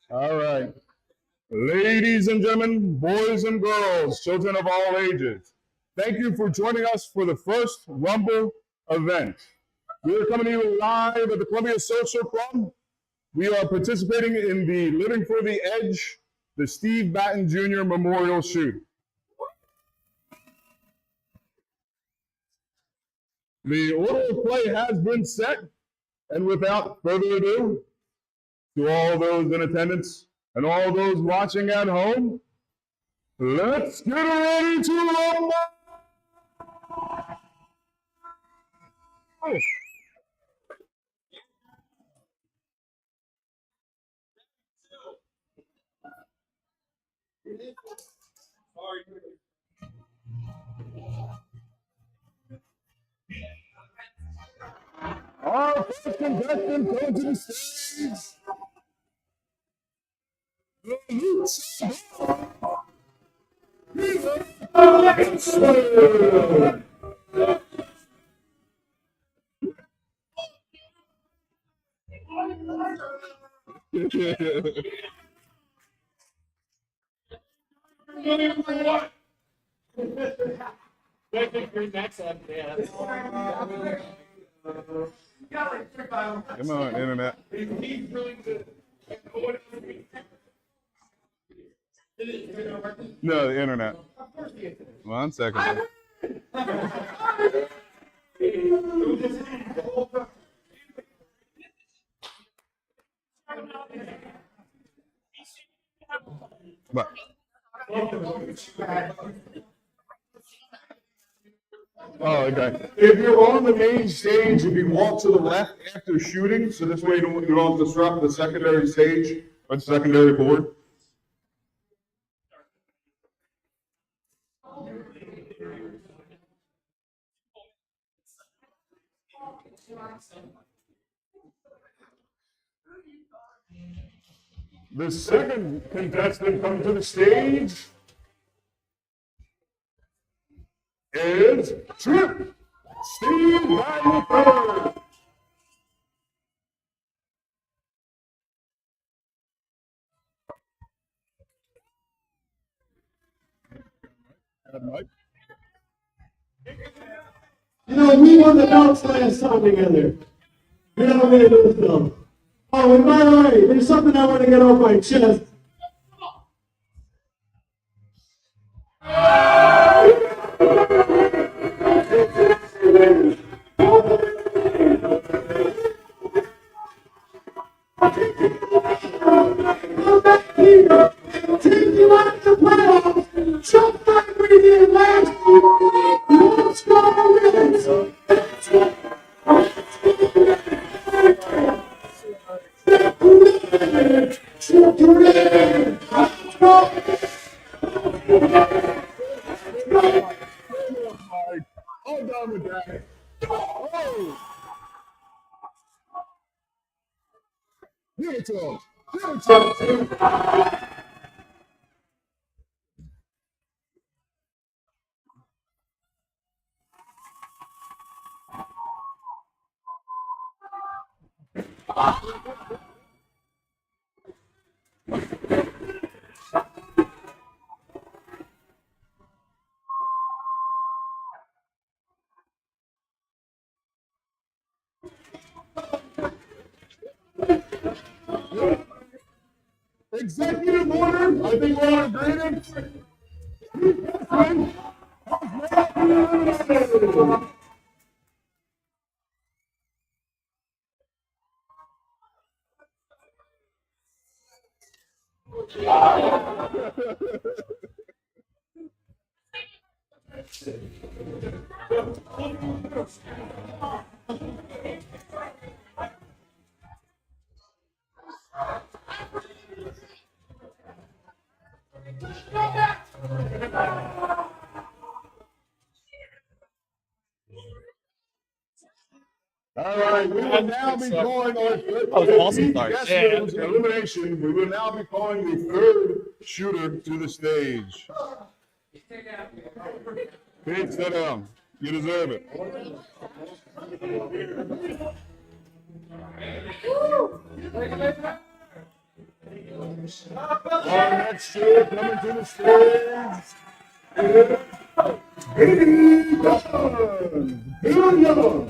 All right. Ladies and gentlemen, boys and girls, children of all ages, thank you for joining us for the first Rumble event. We are coming to you live at the Columbia Social Club. We are participating in the Living for the Edge, the Steve Batten Jr. Memorial Shoot. The order of play has been set, and without further ado, to all those in attendance and all those watching at home, let's get ready to rumble! Our first contestant coming to the stage. Come on, internet. No, the internet. 1 second. What? Oh, okay. If you're on the main stage, if you walk to the left after shooting, so this way you don't disrupt the secondary stage or the secondary board. The second contestant coming to the stage is Trip Steve Batten. You know, we won the belts last time together. We don't want to do this though. Oh, and by the way, there's something I want to get off my chest. Take you out the playoffs, just like we did last year. Let's go, Reds. I'm done with that. Oh! Give it to him. Give it to him. Executive order, I think we're all agreed. All right, we will now be calling our third elimination. We will now be calling the third shooter to the stage. Pete, sit down. You deserve it. Our next shooter coming to the stage is Batten. Billion.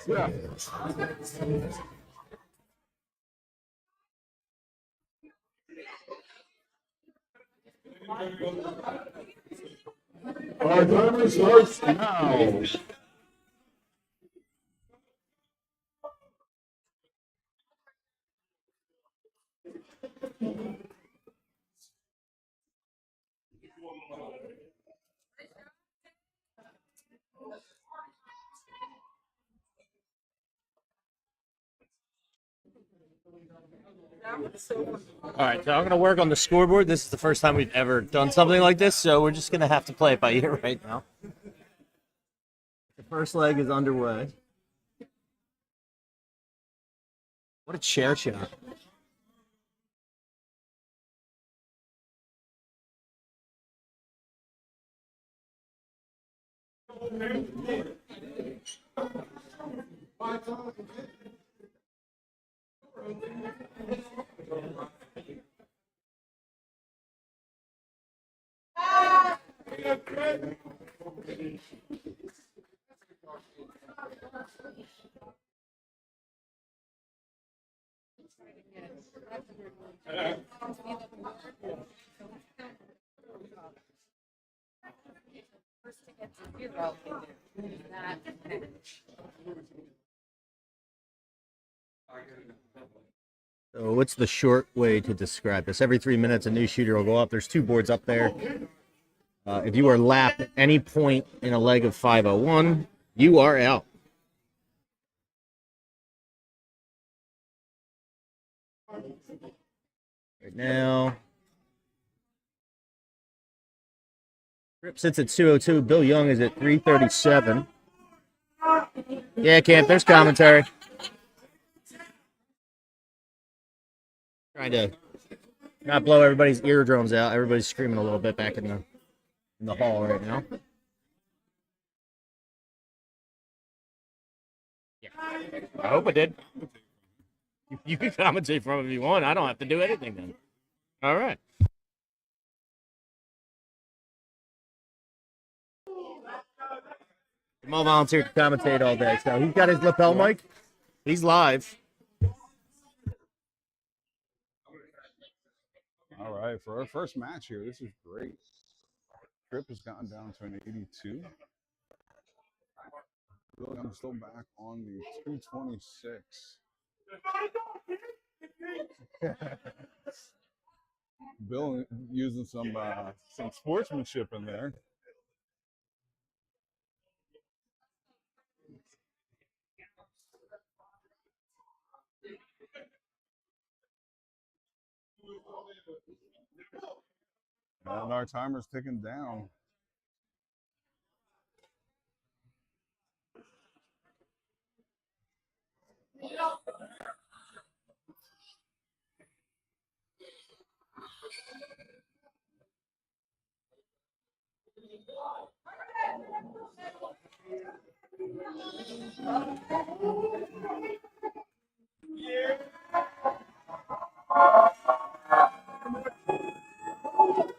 Yeah. Our timer starts now. All right, so I'm gonna work on the scoreboard. This is the first time we've ever done something like this, so we're just gonna have to play it by ear right now. The first leg is underway. What a chair shot! So what's the short way to describe this? Every 3 minutes, a new shooter will go up. There's two boards up there. If you are lapped at any point in a leg of 501, you are out. Right now, Rip sits at 202. Bill Young is at 337. Yeah, Camp, there's commentary. Trying to not blow everybody's eardrums out. Everybody's screaming a little bit back in the hall right now. Yeah. I hope I did. You can commentate from it if you want. I don't have to do anything then. All right. Jamal volunteered to commentate all day, so he's got his lapel mic. He's live. All right, for our first match here, this is great. Trip has gotten down to an 82. I'm still back on the 226. Bill using some sportsmanship in there. And our timer's ticking down.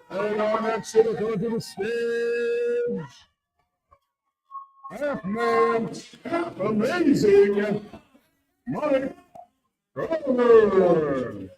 And our next shooter coming to the stage. Half man, half amazing, Mike Grover.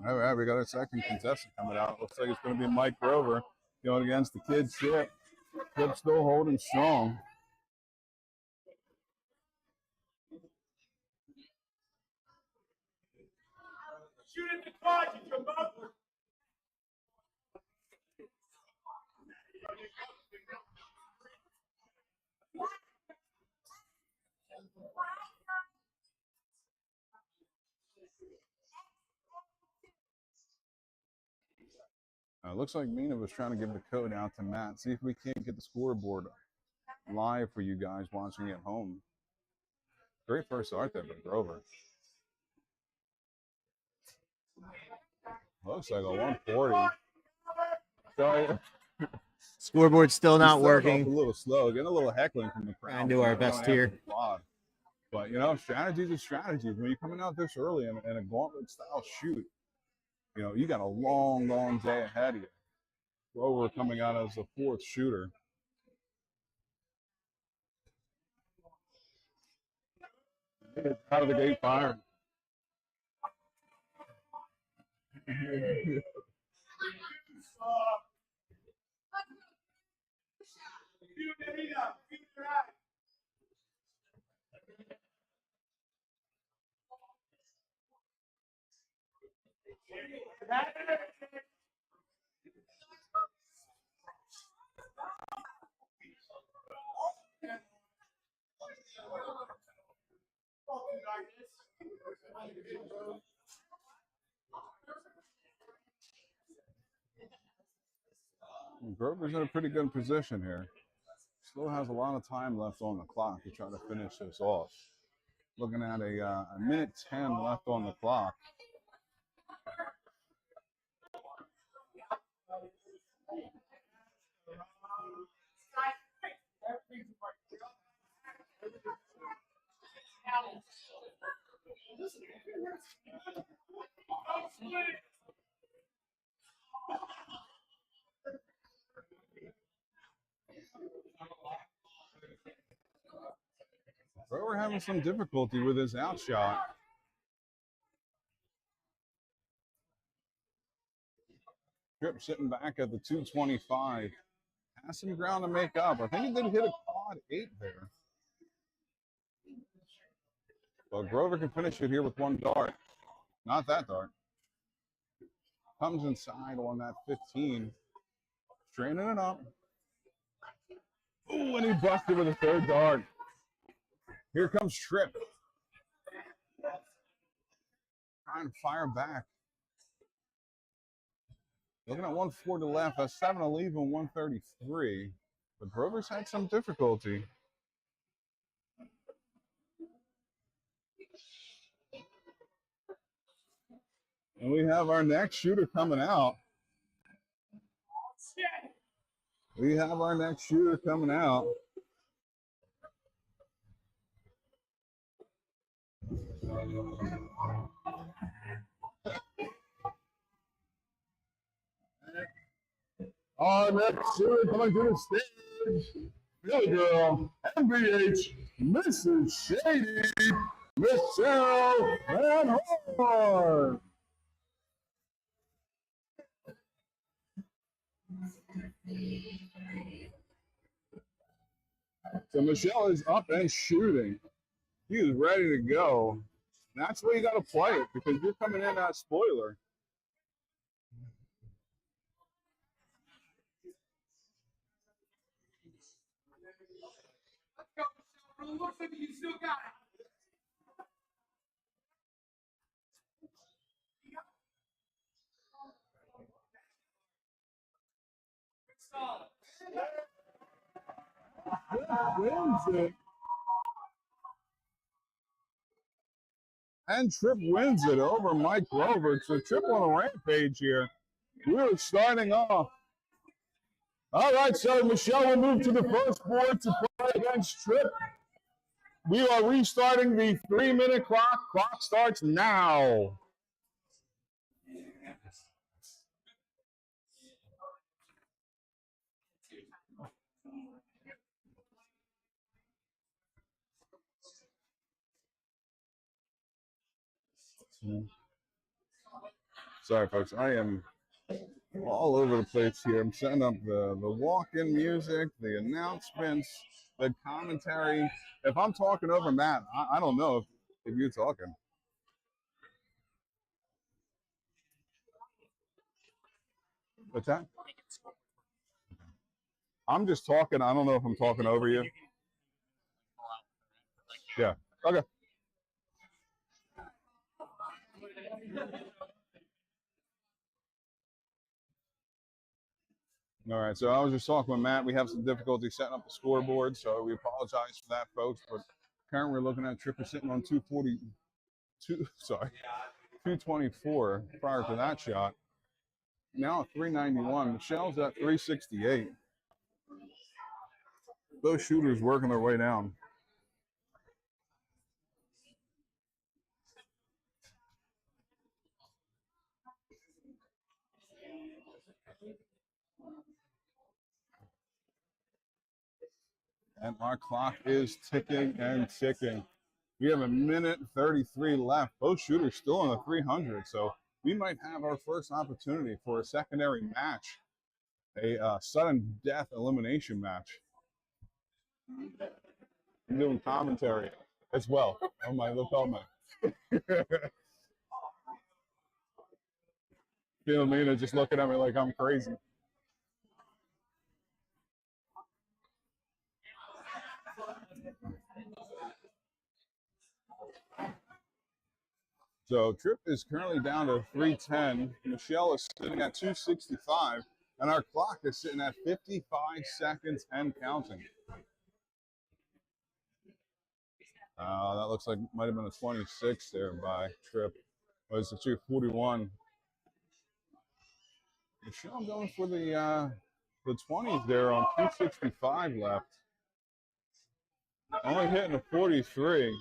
All right, we got our second contestant coming out. Looks like it's going to be Mike Grover going against the kid Chip. Chip still holding strong. Shoot at the clock, you come up. Looks like Mina was trying to give the code out to Matt. See if we can't get the scoreboard live for you guys watching at home. Great first start there by Grover. Looks like a 140. Sorry. Scoreboard's still not working. A little slow. Getting a little heckling from the crowd. Trying to do our best here. But, you know, strategies are strategies. When you're coming out this early in a gauntlet-style shoot, you know, you got a long, long day ahead of you. Grover coming out as the fourth shooter. Out of the gate firing. Grover's in a pretty good position here. Still has a lot of time left on the clock to try to finish this off. Looking at a minute 10 left on the clock. Grover having some difficulty with his out shot. Tripp sitting back at the 225. Has some ground to make up. I think he did hit a quad 8 there. But Grover can finish it here with one dart. Not that dart. Comes inside on that 15. Straining it up. Ooh, and he busted with a third dart. Here comes Tripp. Trying to fire back. Looking at 1-4 to left. That's 7 to leave on 133. But Grover's had some difficulty. And we have our next shooter coming out. We have our next shooter coming out. Our next shooter coming to the stage. Billy Girl, MVH, Mrs. Shady, Michelle Van Horn. So Michelle is up and shooting. He is ready to go. That's where you got to play it because you're coming in that spoiler. Looks like you still got it. Wins it. And Tripp wins it over Mike Grover. So Tripp on a rampage here. We're starting off. All right, so Michelle will move to the first board to play against Tripp. We are restarting the 3-minute clock. Clock starts now. Sorry, folks. I am all over the place here. I'm setting up the walk-in music, the announcements, the commentary. If I'm talking over Matt, I don't know if you're talking. What's that? I'm just talking. I don't know if I'm talking over you. Yeah. Okay. All right, so I was just talking with Matt. We have some difficulty setting up the scoreboard, so we apologize for that, folks. But currently, we're looking at Tripp is sitting on 242, sorry, 224 prior to that shot. Now at 391. Michelle's at 368. Those shooters working their way down. And our clock is ticking and ticking. We have a minute 33 left. Both shooters still in the 300, so we might have our first opportunity for a secondary match, a sudden death elimination match. I'm doing commentary as well on my little comment. Philomena just looking at me like I'm crazy. So Tripp is currently down to 310. Michelle is sitting at 265, and our clock is sitting at 55 seconds and counting. That looks like might have been a 26 there by Tripp. Was it 241? Michelle going for the 20s there on 265 left. Only hitting a 43.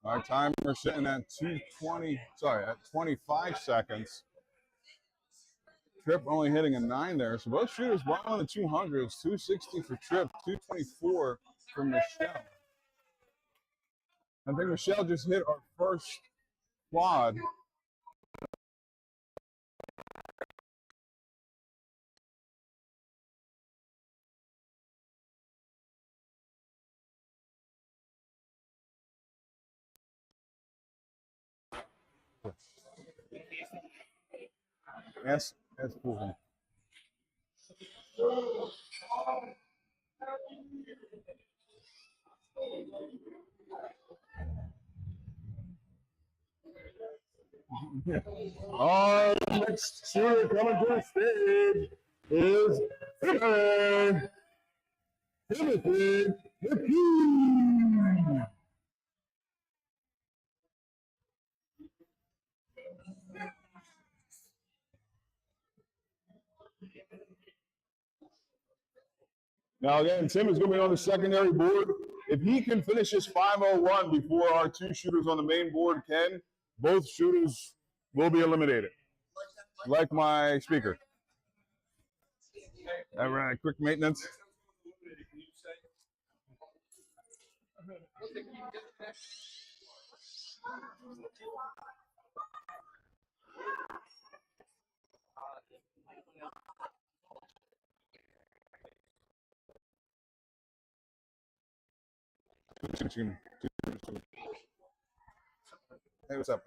Our timer sitting at 25 seconds. Tripp only hitting a 9 there. So both shooters well in the 200s. 260 for Tripp, 224 for Michelle. I think Michelle just hit our first quad. That's cool. Our next shooter coming to the stage is Timothy McKee. Now again, Tim is going to be on the secondary board. If he can finish his 501 before our two shooters on the main board can, both shooters will be eliminated. Like my speaker. All right, quick maintenance. Hey, what's up?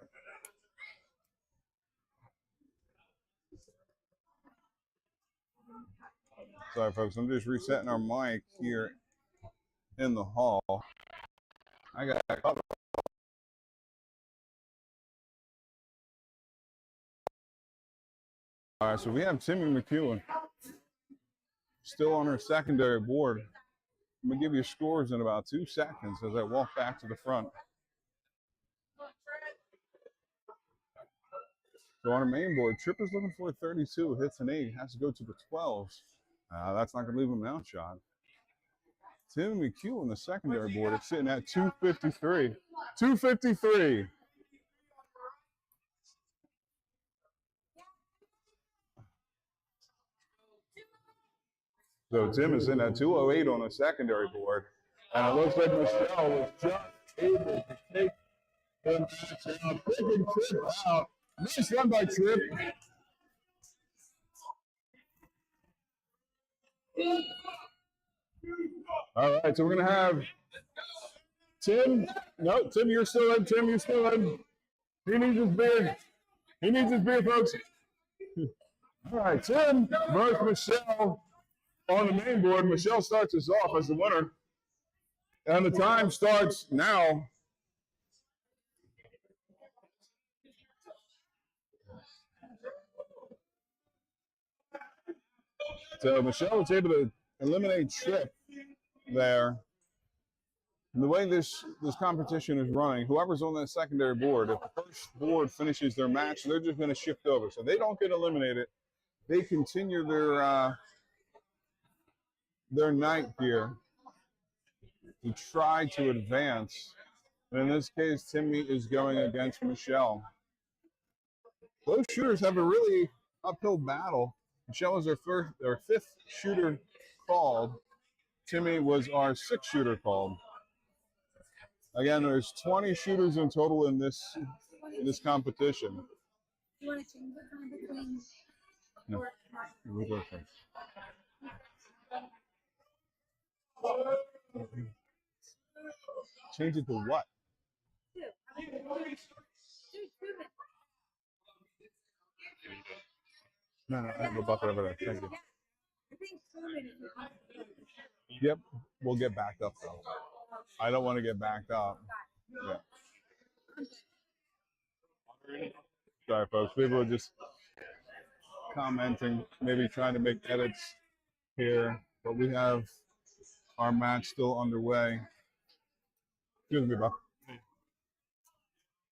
Sorry, folks. I'm just resetting our mic here in the hall. I got a couple. All right, so we have Timmy McEwen still on our secondary board. I'm going to give you scores in about 2 seconds as I walk back to the front. So on our main board, Tripp is looking for a 32, hits an 8, has to go to the 12s. That's not going to leave him an outshot. Tim McHugh on the secondary board is sitting at 253. 253. So Tim is in at 208 on the secondary board. And it looks like Michelle was just able to take the match out, picking Tripp out. Nice run by Tripp. All right, so we're going to have Tim. No, Tim, you're still in. Tim, you're still in. He needs his beer. He needs his beer, folks. All right, Tim versus Michelle on the main board. Michelle starts us off as the winner. And the time starts now. So Michelle was able to eliminate Tripp there. And the way this competition is running, whoever's on that secondary board, if the first board finishes their match, they're just going to shift over. So they don't get eliminated. They continue their night here to try to advance. And in this case, Timmy is going against Michelle. Both shooters have a really uphill battle. Michelle was their fifth shooter called. Timmy was our sixth shooter called. Again, there's 20 shooters in total in this competition. You want to change the time between? No. We'll go first. Change it to what? Two. I mean, 2 minutes. No, I have a bucket over there. Thank you. Yeah. I think 2 minutes. Yep, we'll get backed up though. I don't want to get backed up. Yeah. Sorry, folks. People are just commenting, maybe trying to make edits here, but we have our match still underway. Excuse me, Buck.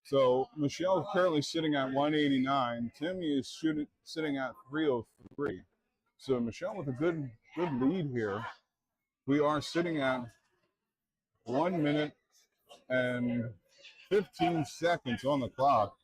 So Michelle's currently sitting at 189. Timmy is sitting at 303. So Michelle with a good lead here. We are sitting at 1 minute and 15 seconds on the clock.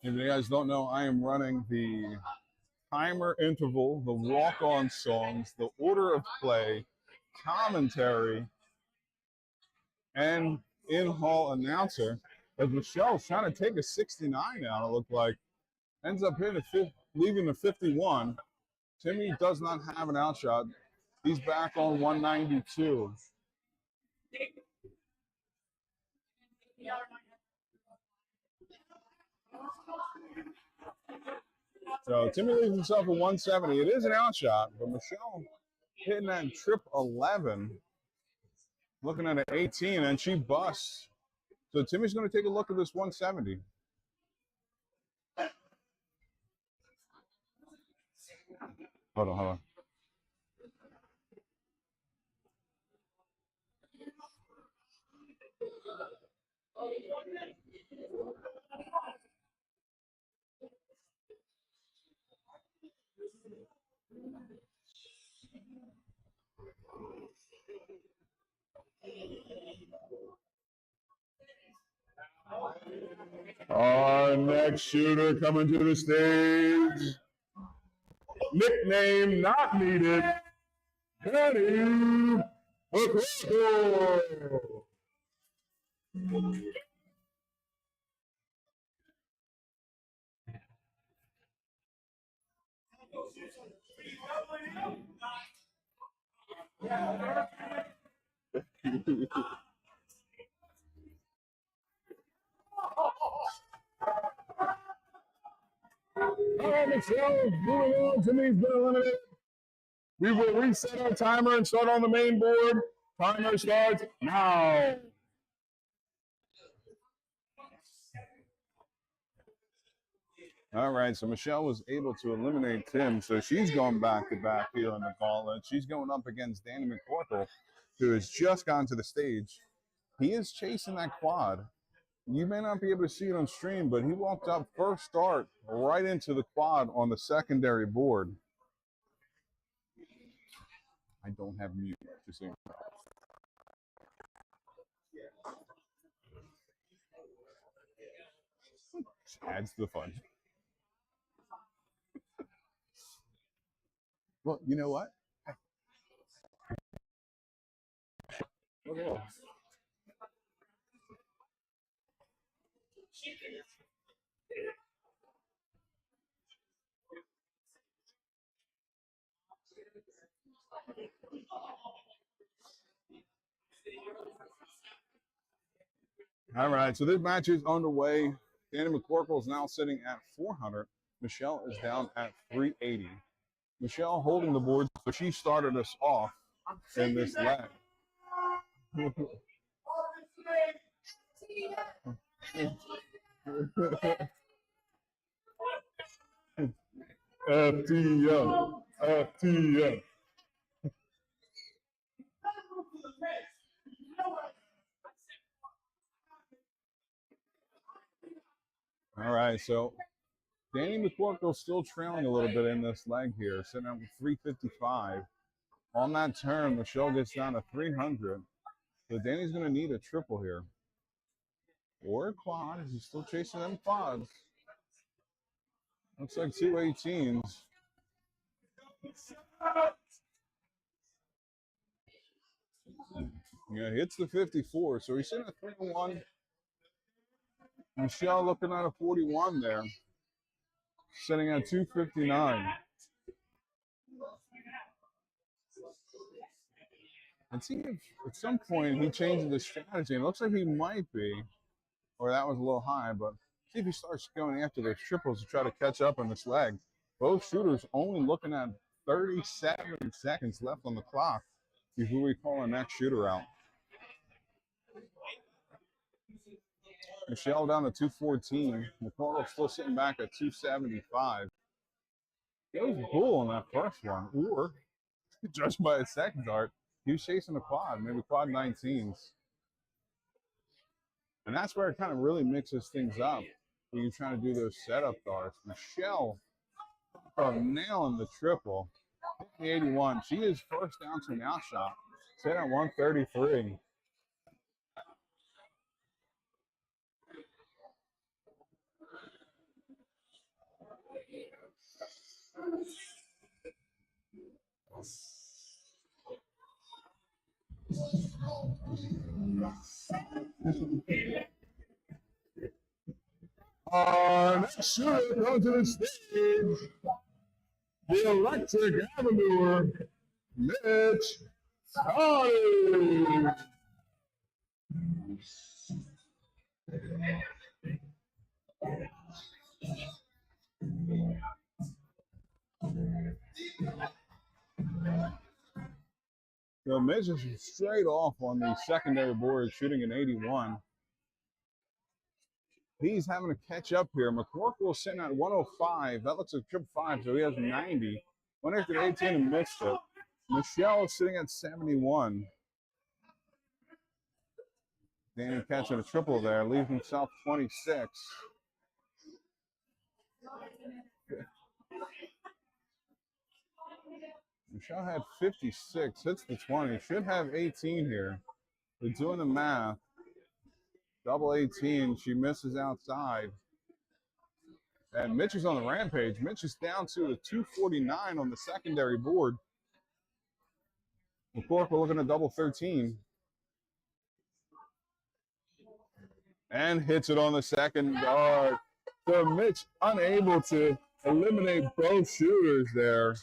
If you guys don't know, I am running the timer interval, the walk-on songs, the order of play, commentary, and in-hall announcer. As Michelle's trying to take a 69 out, it looked like. Ends up leaving the 51. Timmy does not have an outshot. He's back on 192. So Timmy leaves himself a 170. It is an outshot, but Michelle hitting that trip 11, looking at an 18, and she busts. So Timmy's going to take a look at this 170. Hold on. Our next shooter coming to the stage. Nickname not needed. Penny Okoto. All right, Michelle, moving on. Timmy's been eliminated. We will reset our timer and start on the main board. Timer starts now. All right, so Michelle was able to eliminate Tim, so she's going back to back here on the gauntlet. She's going up against Danny McCorkle, who has just gone to the stage. He is chasing that quad. You may not be able to see it on stream, but he walked up first start right into the quad on the secondary board. I don't have mute, just so you know. Adds to the fun. Well, you know what? Okay. All right, so this match is underway. Danny McCorkle is now sitting at 400. Michelle is down at 380. Michelle holding the board, so she started us off in this leg. FTM. FTM. All right, so Danny McCorkle still trailing a little bit in this leg here, sitting at 355. On that turn, Michelle gets down to 300. So Danny's going to need a triple here. Or a quad. He's still chasing them quads. Looks like 218s. Yeah, hits the 54. So he's sitting at 3-1. Michelle looking at a 41 there. Sitting at 259. And see if at some point he changes the strategy. And it looks like he might be. Or that was a little high, but see if he starts going after those triples to try to catch up on this leg. Both shooters only looking at 37 seconds left on the clock before we call our next shooter out. Michelle down to 214. McCorkle still sitting back at 275. It was bull on that first one, or judged by his second dart, he was chasing a quad, maybe quad 19s. And that's where it kind of really mixes things up when you're trying to do those setup darts. Michelle nailing the triple, the 81. She is first down to an outshot, sitting at 133. Our next shooter comes to the stage, the Electric Avenue, Mitch Scotty. So Mitch is straight off on the secondary board, shooting an 81. He's having to catch up here. McCorkle sitting at 105. That looks like trip 5, so he has 90. Went after 18 and missed it. Michelle is sitting at 71. Danny catching a triple there, leaves himself 26. Michelle had 56, hits the 20. Should have 18 here. They're doing the math. Double 18, she misses outside. And Mitch is on the rampage. Mitch is down to a 249 on the secondary board. McCorkle looking at double 13. And hits it on the second guard. So Mitch unable to eliminate both shooters there,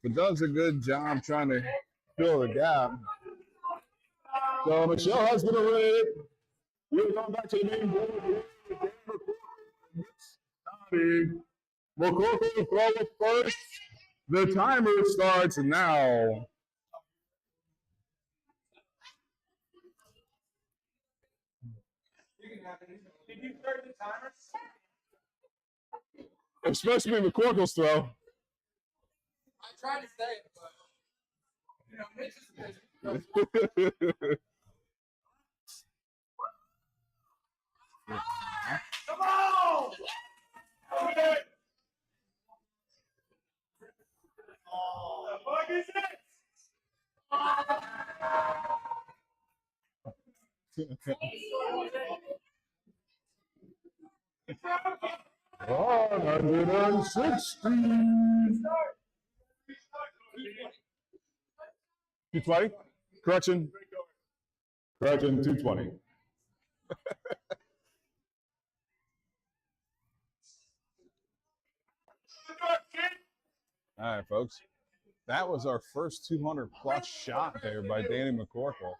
but does a good job trying to fill the gap. So Michelle has been eliminated. We're going back to the main board. McCorkle will throw it first. The timer starts now. Did you start the timer? It's supposed to be McCorkle's throw. I tried to say it, but Mitch is busy. Come on! Okay. The fuck is it? 160. 220? Correction. Correction, 220. All right, folks. That was our first 200 plus shot there by Danny McCorkle.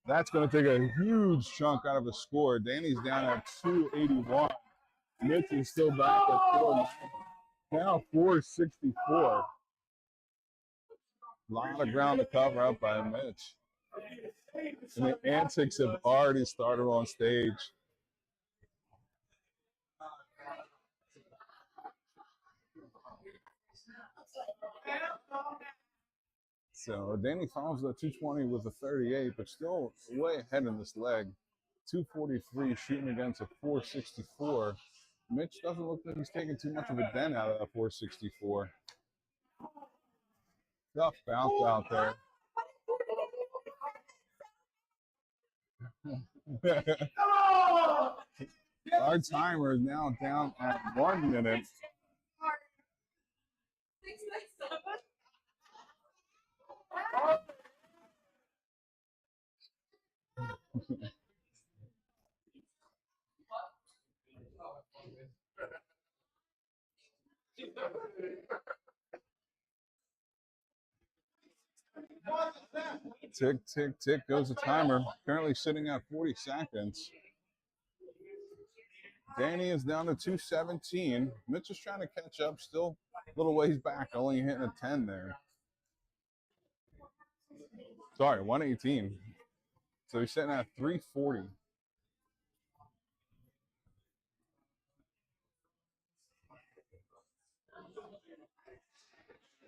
That's going to take a huge chunk out of the score. Danny's down at 281. Mitch is still back at 490. Now 464. A lot of ground to cover up by Mitch. And the antics have already started on stage. So Danny follows the 220 with a 38, but still way ahead in this leg. 243 shooting against a 464. Mitch doesn't look like he's taking too much of a dent out of that 464. Tough bounce out there. Our timer is now down at 1 minute. Tick, tick, tick goes the timer. Currently sitting at 40 seconds. Danny is down to 217. Mitch is trying to catch up, still a little ways back, only hitting a 10 there. Sorry, 118. So he's sitting at 340.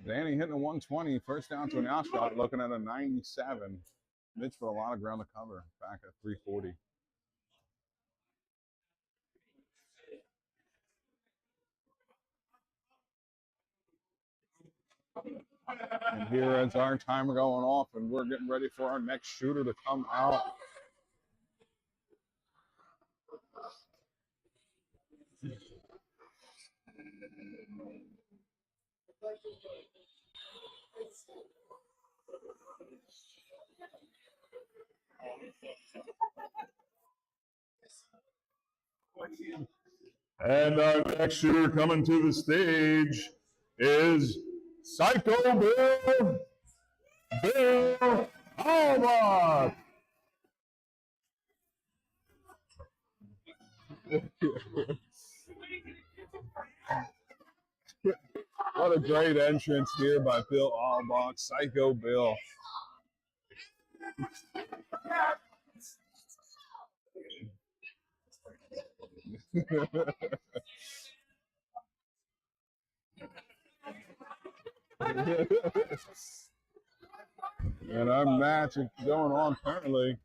Danny hitting a 120, first down to an out shot, looking at a 97. Mitch with a lot of ground to cover, back at 340. And here is our timer going off, and we're getting ready for our next shooter to come out. And our next shooter coming to the stage is Psycho Bill Alba. What a great entrance here by Bill Albach, Psycho Bill. And our match is going on currently.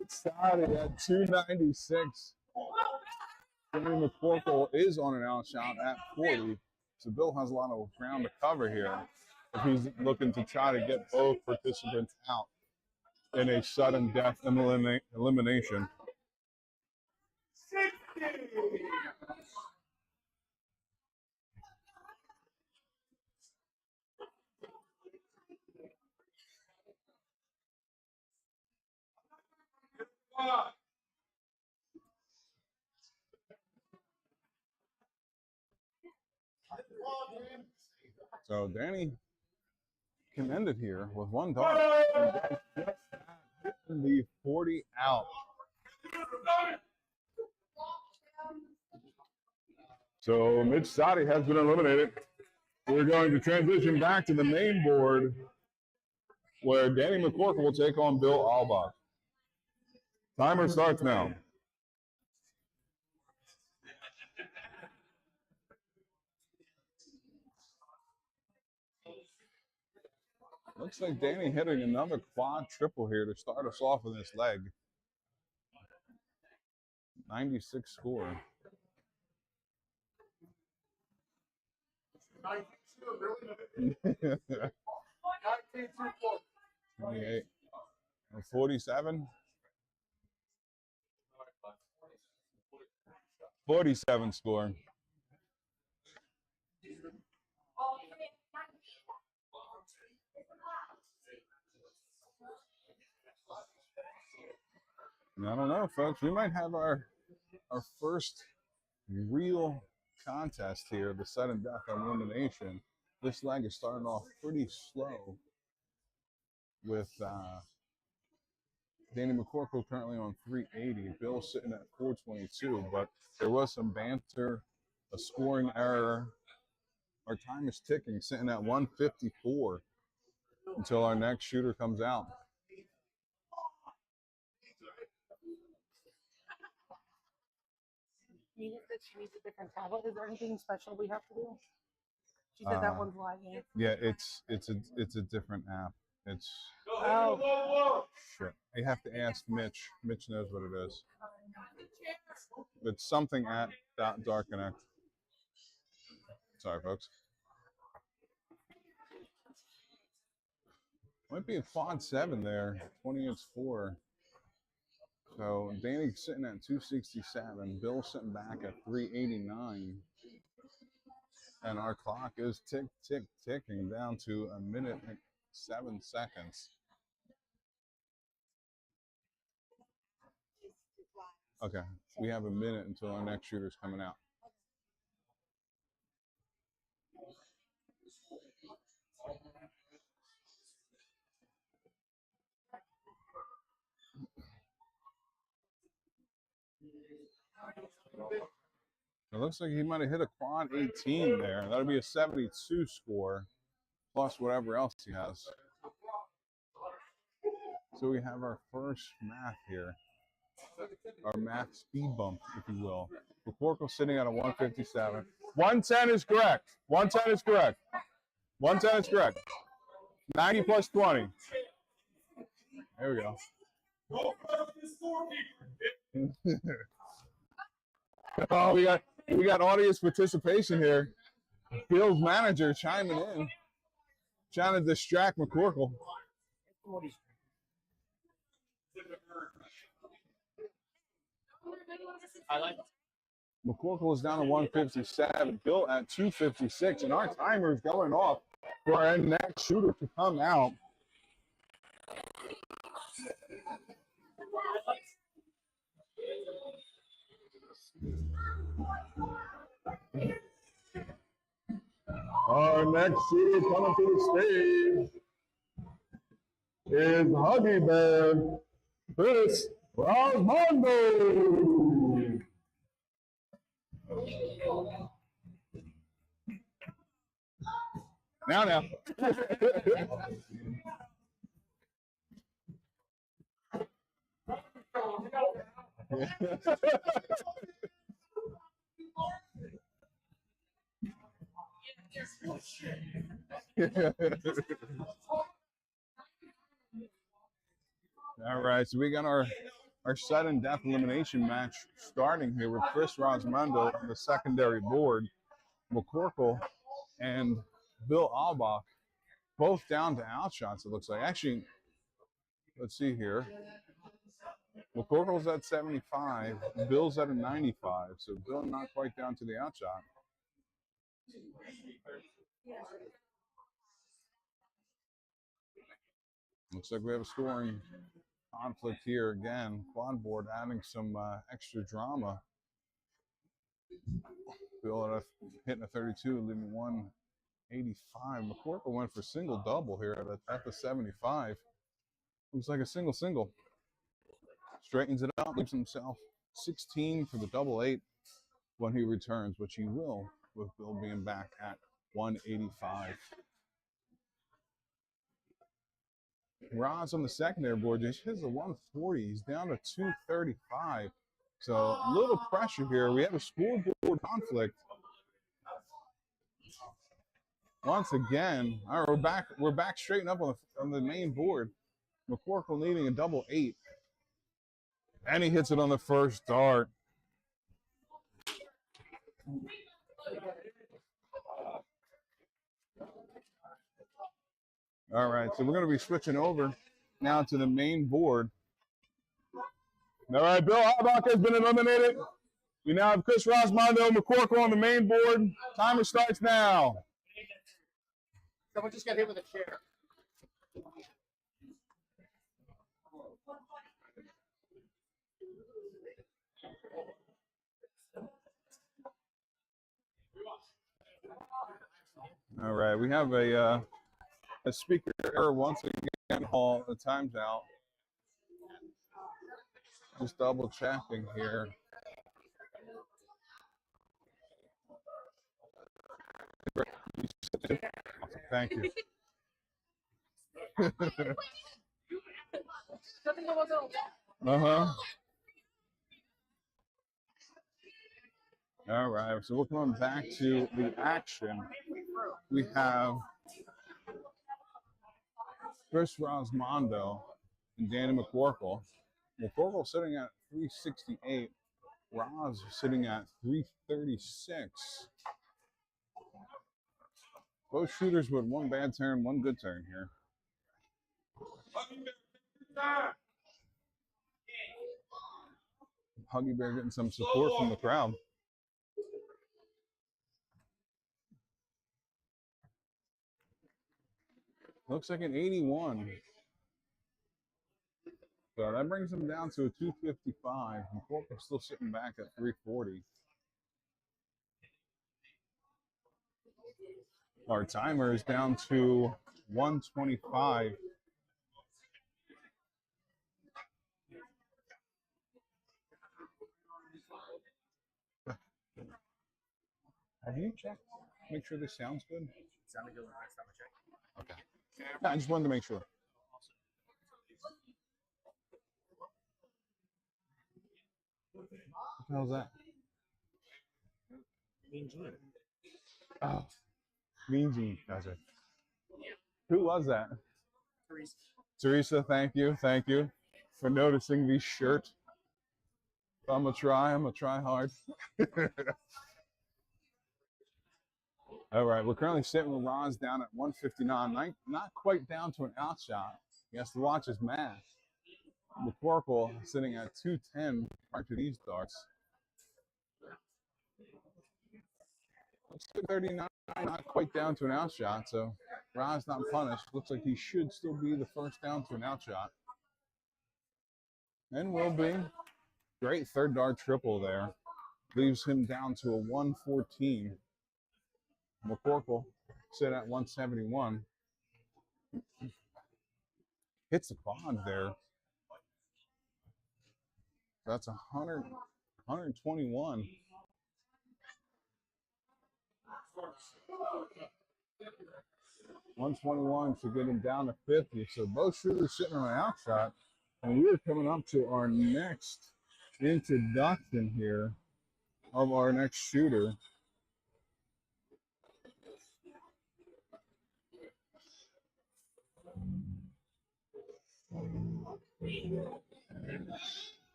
It started at 296. Jimmy McCorkle is on an outshot at 40. So Bill has a lot of ground to cover here if he's looking to try to get both participants out in a sudden death elimination. So Danny can end it here with one dart. The 40 out. So Mitch Sadi has been eliminated. We're going to transition back to the main board where Danny McCorkle will take on Bill Albach. Timer starts now. Looks like Danny hitting another quad triple here to start us off in this leg. 96 score. 28. 47. 47 score. I don't know, folks. We might have our first real contest here, the sudden death elimination. This leg is starting off pretty slow with Danny McCorkle currently on 380. Bill's sitting at 422, but there was some banter, a scoring error. Our time is ticking, sitting at 154 until our next shooter comes out. She needs a different tablet. Is there anything special we have to do? She said that one's lagging. Yeah, it's a different app. It's shit. You have to ask Mitch. Mitch knows what it is. It's something at Dark Connect. Sorry, folks. Might be a quad 7 there. 20-inch 4. So Danny's sitting at 267. Bill's sitting back at 389. And our clock is ticking down to a minute and 7 seconds. Okay, we have a minute until our next shooter's coming out. It looks like he might have hit a quad 18 there. That'll be a 72 score, plus whatever else he has. So we have our first math here. Our math speed bump, if you will. McCorkle sitting at a 157. 110 is correct. 110 is correct. 110 is correct. 90 plus 20. There we go. Oh, we got audience participation here. Bill's manager chiming in, trying to distract McCorkle. McCorkle is down to 157. Bill at 256, and our timer is going off for our next shooter to come out. Our next shooter coming to the stage is Huggy Bear, Chris Rosmondo. Now. All right, so we got our sudden death elimination match starting here with Chris Rosmondo on the secondary board. McCorkle and Bill Albach both down to outshots, it looks like. Actually, let's see here. McCorkle's at 75, Bill's at a 95, so Bill not quite down to the outshot. Looks like we have a scoring conflict here again. Quad board adding some extra drama. Bill hitting a 32, leaving 185. McCorkle went for single double here at the 75. Looks like a single. Straightens it out, leaves himself 16 for the double 8 when he returns, which he will, with Bill being back at 185. Roz on the secondary board just hits a 140. He's down to 235. So a little pressure here. We have a scoreboard conflict. Once again, all right, we're back straighten up on the main board. McCorkle needing a double 8. And he hits it on the first dart. All right, so we're going to be switching over now to the main board. All right, Bill Albach has been eliminated. We now have Chris Rosmondo and McCorkle on the main board. Timer starts now. Someone just got hit with a chair. All right, we have a speaker error once again. Call the time's out. Just double checking here. Thank you. Uh-huh. All right, so we're coming back to the action. We have Chris Rosmondo and Danny McCorkle. McCorkle sitting at 368. Roz sitting at 336. Both shooters with one bad turn, one good turn here. Huggy Bear getting some support from the crowd. Looks like an 81. So that brings him down to a 255. McCorkle's still sitting back at 340. Our timer is down to 125. Have you checked? Make sure this sounds good? Sounded good when I stopped to check. Okay. No, I just wanted to make sure. What the hell's that? Mean Gene. Oh, Mean Gene. Gotcha. Who was that? Teresa. Teresa, thank you. Thank you for noticing the shirt. I'm going to try hard. All right, we're currently sitting with Roz down at 159. Not quite down to an outshot. He has to watch his math. McCorkle sitting at 210 prior to these darts. 239, not quite down to an outshot, so Roz not punished. Looks like he should still be the first down to an outshot. And will be. Great third dart triple there. Leaves him down to a 114. McCorkle sit at 171. Hits the bond there. That's 121. $121 to get him down to 50. So both shooters sitting on an outshot. And we're coming up to our next introduction here of our next shooter.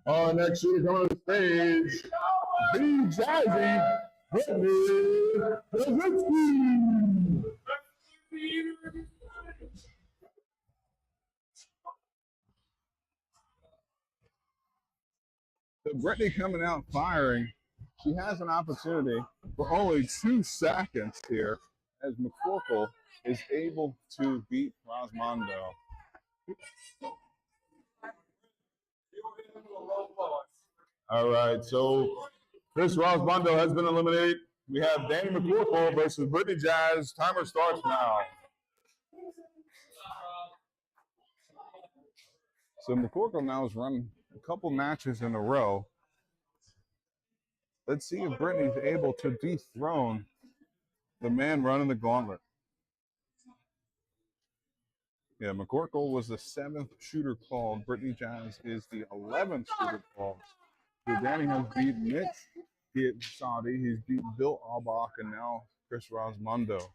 Our next shooter coming to the stage, the Jazzy Brittany Kaczynski. So Brittany coming out firing. She has an opportunity for only 2 seconds here as McCorkle is able to beat Rosmondo. All right, so Chris Rosmondo has been eliminated. We have Danny McCorkle versus Brittany Jazz. Timer starts now. So McCorkle now has run a couple matches in a row. Let's see if Brittany's able to dethrone the man running the gauntlet. Yeah, McCorkle was the 7th shooter called. Brittany Jazz is the 11th shooter called. So Danny has beat Mitch, he Saudi, he's beat Bill Albach, and now Chris Rosmondo.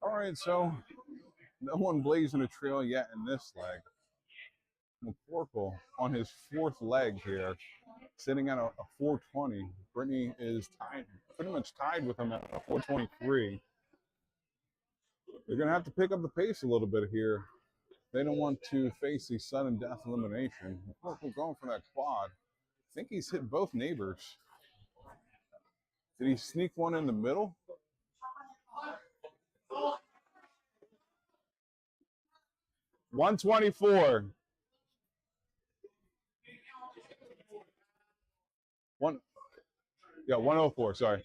All right, so no one blazing a trail yet in this leg. McCorkle on his 4th leg here, sitting at a 420. Brittany is tied, pretty much tied with him at a 423. They're going to have to pick up the pace a little bit here. They don't want to face a sudden death elimination. We're going for that quad. I think he's hit both neighbors. Did he sneak one in the middle? $124. Yeah, 104, sorry.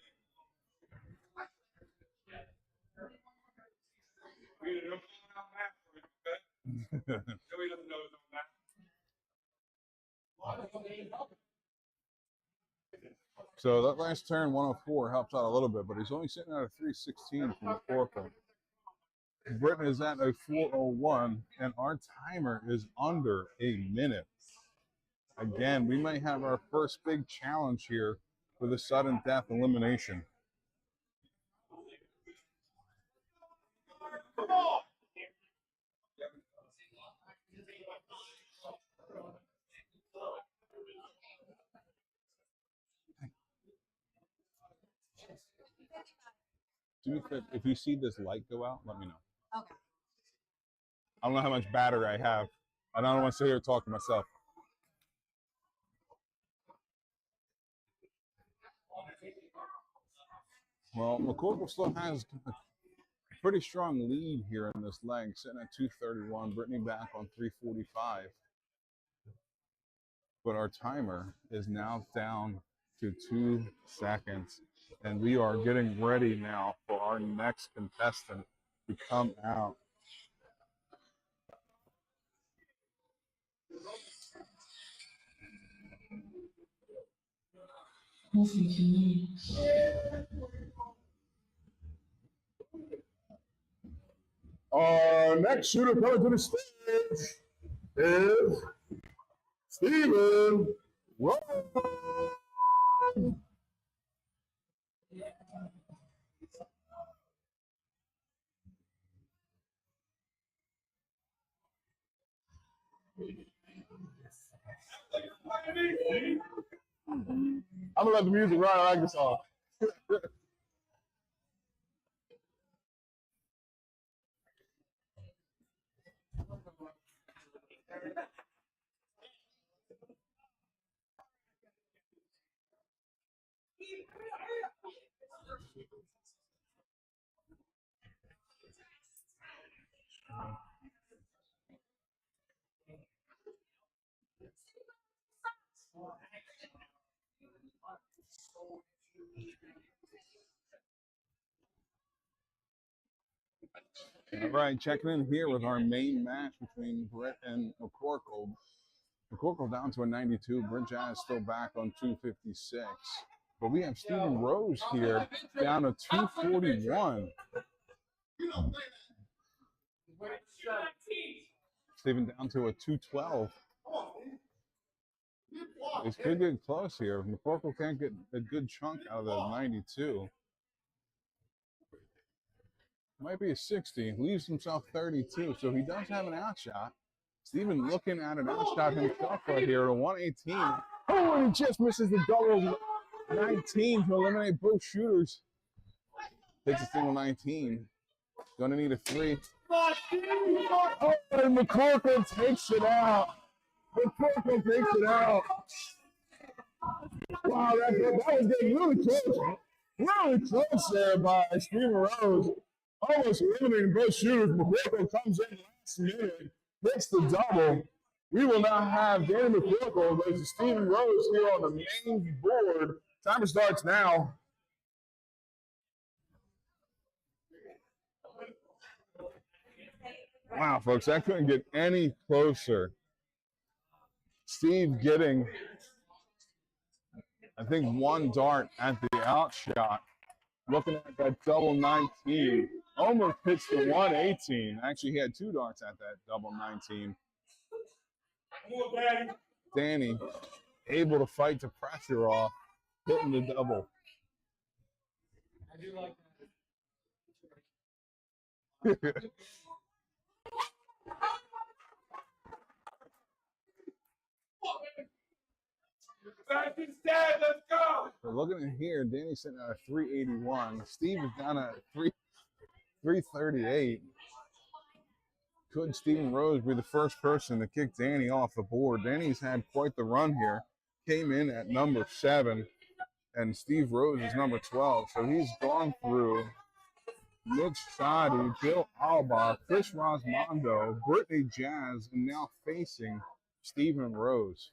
So that last turn, 104, helps out a little bit, but he's only sitting at a 316 from the Oracle. Britton is at a 401, and our timer is under a minute. Again, we may have our first big challenge here for the sudden death elimination. If you see this light go out, let me know. Okay. I don't know how much battery I have. I don't want to sit here and talk to myself. Well, McCorkle still has a pretty strong lead here in this leg, sitting at 231. Brittany back on 345. But our timer is now down to 2 seconds. And we are getting ready now for our next contestant to come out. Our next shooter coming to the stage is Steven Rose. I'm gonna let the music run. I like this song. All right, checking in here with our main match between Britt and McCorkle. McCorkle down to a 92. Britt Jazz still back on 256. But we have Steven Rose here down to 241. Steven down to a 212. It could get close here. McCorkle can't get a good chunk out of the 92. Might be a 60. Leaves himself 32. So he does have an outshot. Steven looking at an outshot himself right here at a 118. Oh, and he just misses the double 19 to eliminate both shooters. Takes a single 19. Gonna need a 3. Oh, and McCorkle takes it out. McCorkle takes it out. Wow, that was getting really close there by Steven Rose. Almost eliminating both shooters. McCorkle comes in last minute, takes the double. We will now have Danny McCorkle versus Steven Rose here on the main board. Timer starts now. Wow, folks, that couldn't get any closer. Steve getting, I think, one dart at the outshot. Looking at that double 19. Almost hits the 118. Actually, he had 2 darts at that double 19. Danny able to fight the pressure off, hitting the double. I do like that. Let's go. So looking at here, Danny's sitting at a 381. Steve is down at 338. Could Stephen Rose be the first person to kick Danny off the board? Danny's had quite the run here. Came in at number 7, and Steve Rose is number 12. So he's gone through Mitch Sadi, Bill Alba, Chris Rosmondo, Brittany Jazz, and now facing Stephen Rose.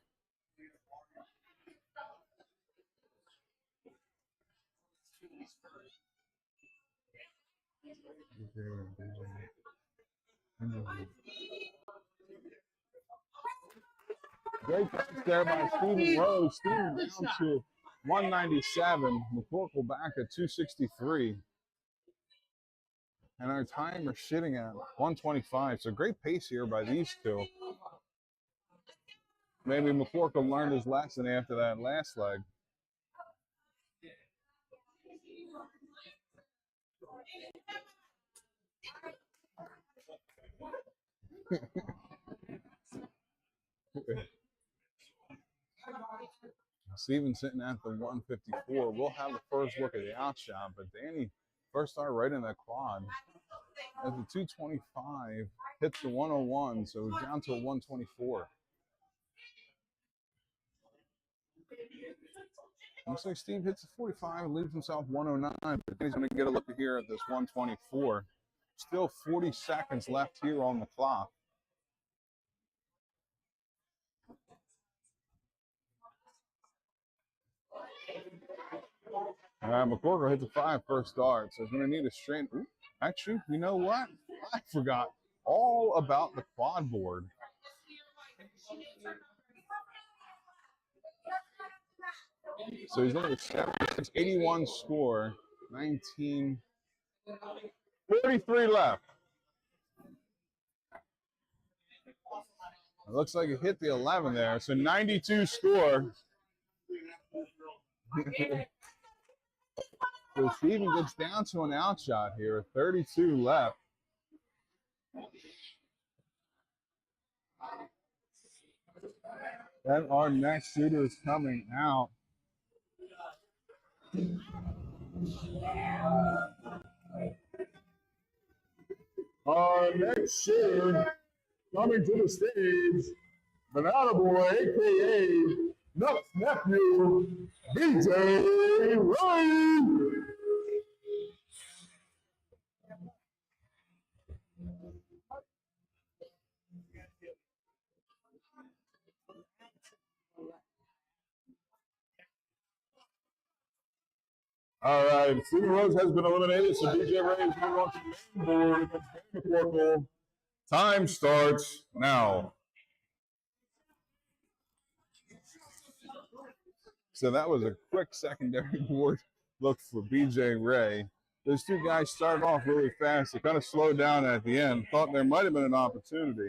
Great catch there by Stephen Rose. Stephen down to 197. McCorkle back at 263. And our timer sitting at 125. So great pace here by these two. Maybe McCorkle learned his lesson after that last leg. Steven sitting at the 154. We'll have the first look at the outshot, but Danny first started right in that quad. As the 225 hits the 101, so he's down to a 124. Looks like Steve hits the 45 and leaves himself 109, but he's going to get a look here at this 124. Still 40 seconds left here on the clock. All right, McCorkle hits a 5 first start, so he's going to need a straight. Ooh, actually, you know what? I forgot all about the quad board. So he's looking at 81 score, 19, 43 left. It looks like it hit the 11 there, so 92 score. So Steven gets down to an outshot here, 32 left. Then our next shooter is coming out. Our next shooter coming to the stage, Banana Boy, a.k.a. Nuts nephew, BJ Ray. All right, Stephen Rose has been eliminated, so BJ Ray is moving on to the main board against Danny McCorkle. Time starts now. So that was a quick secondary board look for BJ Ray. Those two guys started off really fast. They kind of slowed down at the end. Thought there might have been an opportunity.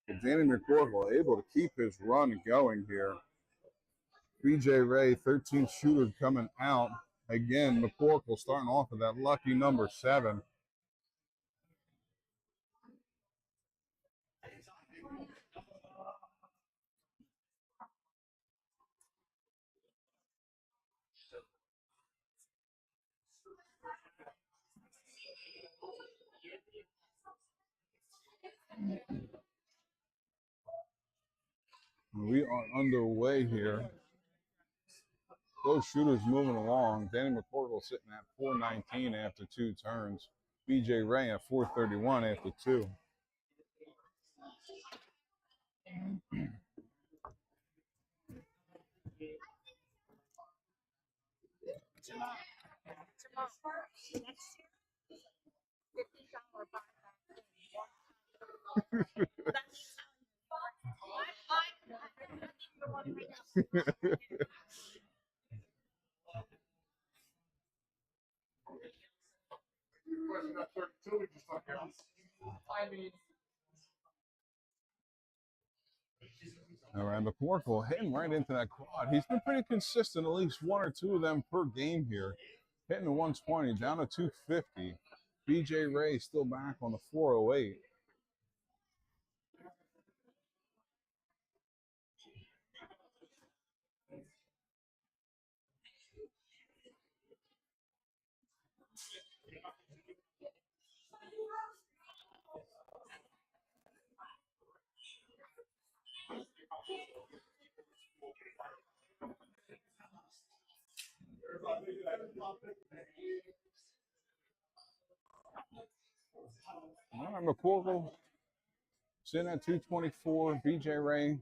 But Danny McCorkle able to keep his run going here. BJ Ray, 13 shooter coming out. Again, McCorkle starting off with that lucky number 7. We are underway here. Both shooters moving along. Danny McCorkle sitting at 419 after 2 turns. BJ Ray at 431 after 2. All right, McCorkle hitting right into that quad. He's been pretty consistent, at least 1 or 2 of them per game here. Hitting the 120, down to 250. BJ Ray still back on the 408. All right, McCorkle sitting at 224. BJ Ray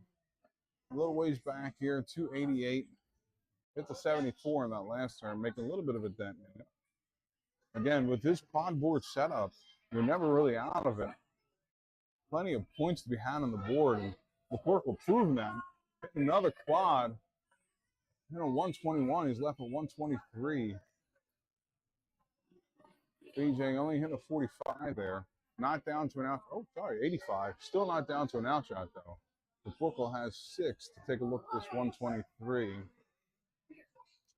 a little ways back here, 288. Hit the 74 in that last turn, making a little bit of a dent in it. Again, with this quad board setup, you're never really out of it. Plenty of points to be had on the board, and McCorkle proving that. Hitting another quad. 121. He's left at 123. BJ only hit a 45 there. Not down to an out. Oh, sorry, 85. Still not down to an outshot, though. McCorkle has 6 to take a look at this 123.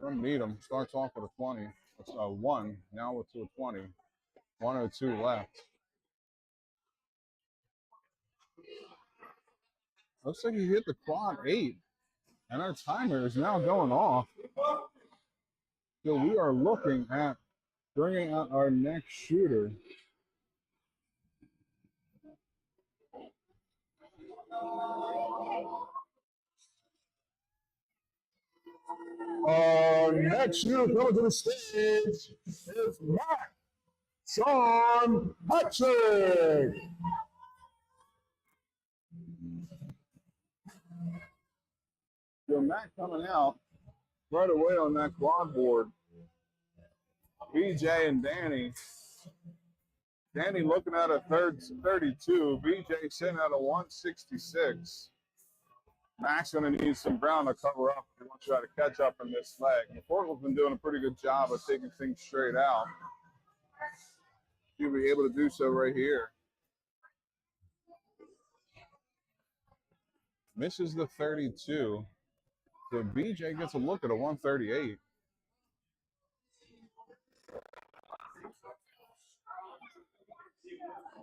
Gonna meet him. Starts off with a 20. That's a 1. Now with to a 20. 102 left. Looks like he hit the quad 8. And our timer is now going off. So we are looking at bringing out our next shooter. Our next shooter coming to the stage is Matt Sean Patrick. So Matt coming out right away on that quad board. BJ and Danny. Danny looking at a 32. BJ sitting at a 166. Matt's going to need some ground to cover up if he wants to try to catch up in this leg. McCorkle's been doing a pretty good job of taking things straight out. He'll be able to do so right here. Misses the 32. So BJ gets a look at a 138.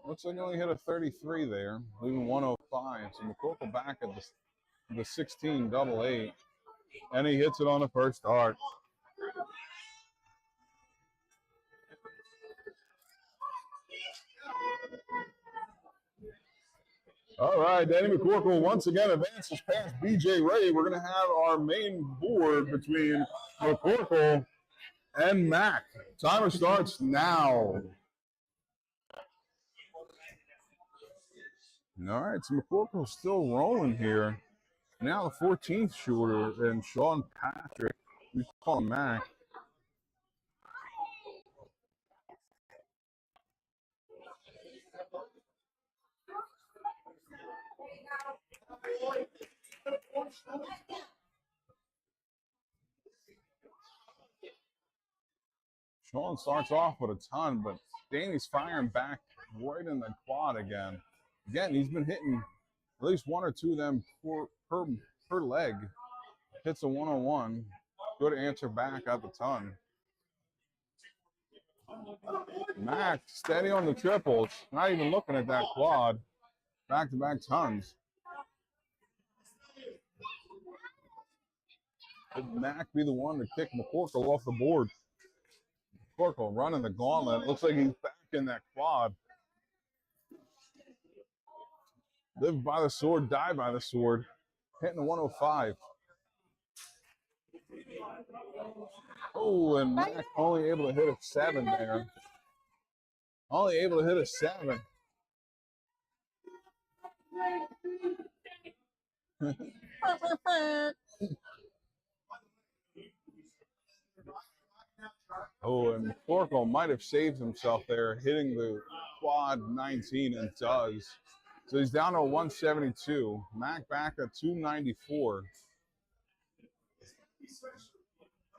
Looks like he only hit a 33 there, leaving 105. So McCorkle back at the 16 double 8. And he hits it on the first arc. All right, Danny McCorkle once again advances past BJ Ray. We're going to have our main board between McCorkle and Mac. Timer starts now. All right, so McCorkle's still rolling here. Now the 14th shooter and Sean Patrick. We call him Mac. Sean starts off with a ton, but Danny's firing back right in the quad again. Again, he's been hitting at least 1 or 2 of them per leg. Hits a 101. Good answer back at the ton. Mac steady on the triples. Not even looking at that quad. Back-to-back tons. Could Mac be the one to kick McCorkle off the board? McCorkle running the gauntlet. Looks like he's back in that quad. Live by the sword, die by the sword. Hitting a 105. Oh, and Mac only able to hit a 7 there. Only able to hit a 7. Oh, and McCorkle might have saved himself there, hitting the quad 19 and does. So he's down to 172. Mac back at 294.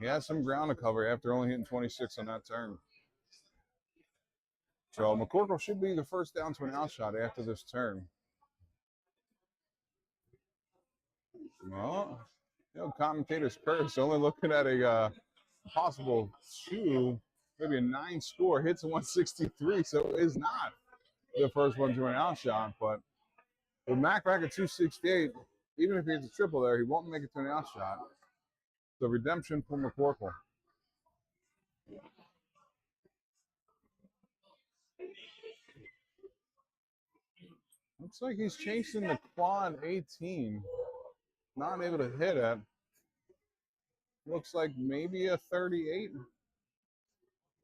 He has some ground to cover after only hitting 26 on that turn. So McCorkle should be the first down to an outshot after this turn. Well, commentators curse. Only looking at a possible 2, maybe a 9 score. Hits a 163, so it is not the first one to an outshot. But with Mac back at 268, even if he hits a triple there, he won't make it to an outshot. So redemption for McCorkle. Looks like he's chasing the quad 18. Not able to hit it. looks like maybe a 38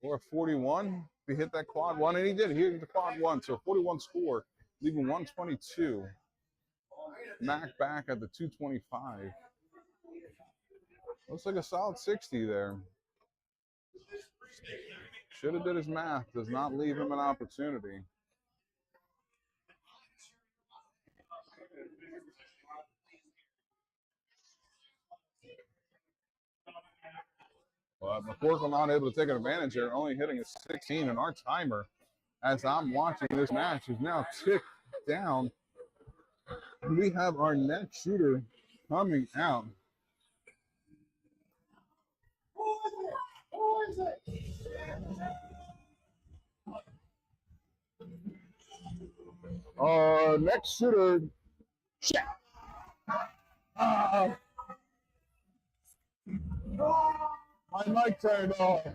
or a 41. If he hit that quad one, and he did. He hit the quad one, so 41 score, leaving 122. Mac back at the 225. Looks like a solid 60 there. Should have did his math. Does not leave him an opportunity. But McCorkle not able to take advantage there, only hitting a 16. And our timer, as I'm watching this match, is now ticked down. We have our next shooter coming out. Our next shooter. Ah, my mic turned off.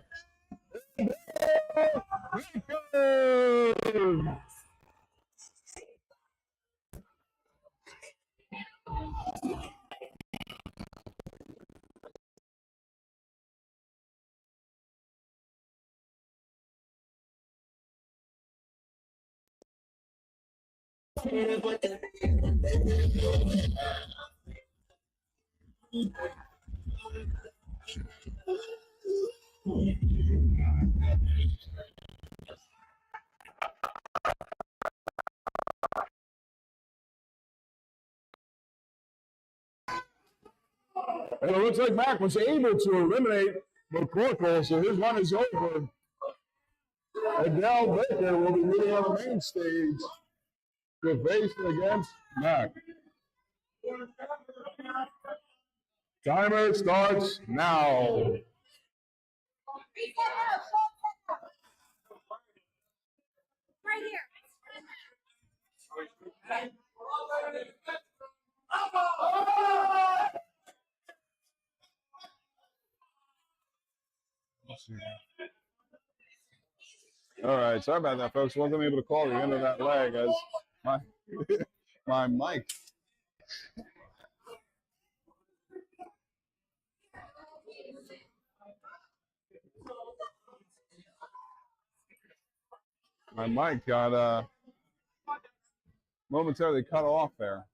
And it looks like Mac was able to eliminate McCorkle, so his run is over. Adele Baker will be moving on the main stage to face against Mac. Timer starts now. Right here. All right, sorry about that, folks. Wasn't able to call the end of that leg as my my mic. My mic got momentarily cut off there.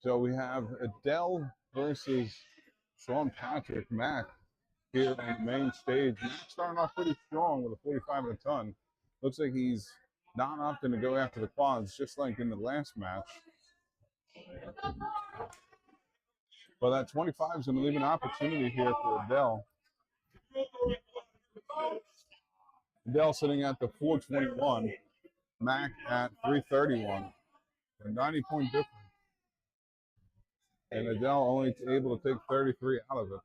So we have Adele versus Sean Patrick Mac here on the main stage. Mac starting off pretty strong with a 45 and a ton. Looks like he's not opting to go after the quads, just like in the last match. But that 25 is going to leave an opportunity here for Adele. Adele sitting at the 421, Mac at 331. A 90-point difference. And Adele only able to take 33 out of it.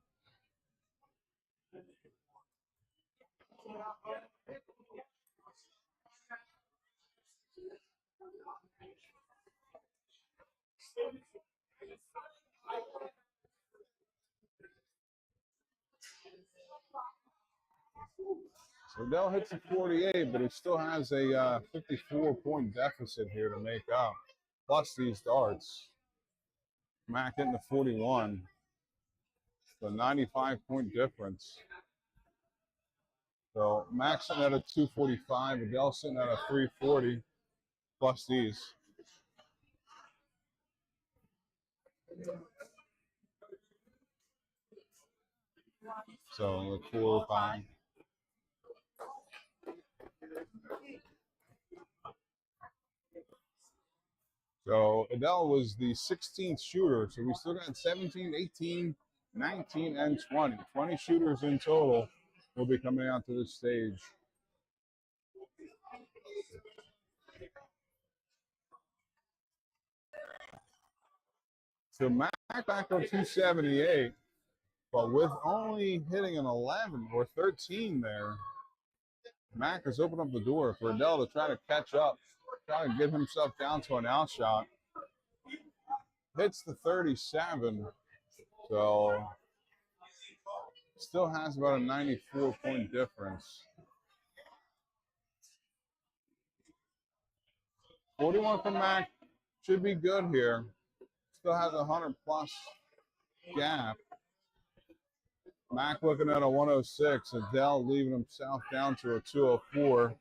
So Adele hits the 48, but he still has a 54-point deficit here to make up, plus these darts. Mac hitting the 41. So 95-point difference. So Mac sitting at a 245, Adele sitting at a 340, plus these. So the 405. So Adele was the 16th shooter. So we still got 17, 18, 19, and 20. 20 shooters in total will be coming out to this stage. So Mac back on 278, but with only hitting an 11 or 13 there, Mac has opened up the door for Adele to try to catch up, try to get himself down to an outshot. Hits the 37, so still has about a 94-point difference. 41 for Mac should be good here. Still has a 100-plus gap. Mac looking at a 106. Adele leaving himself down to a 204.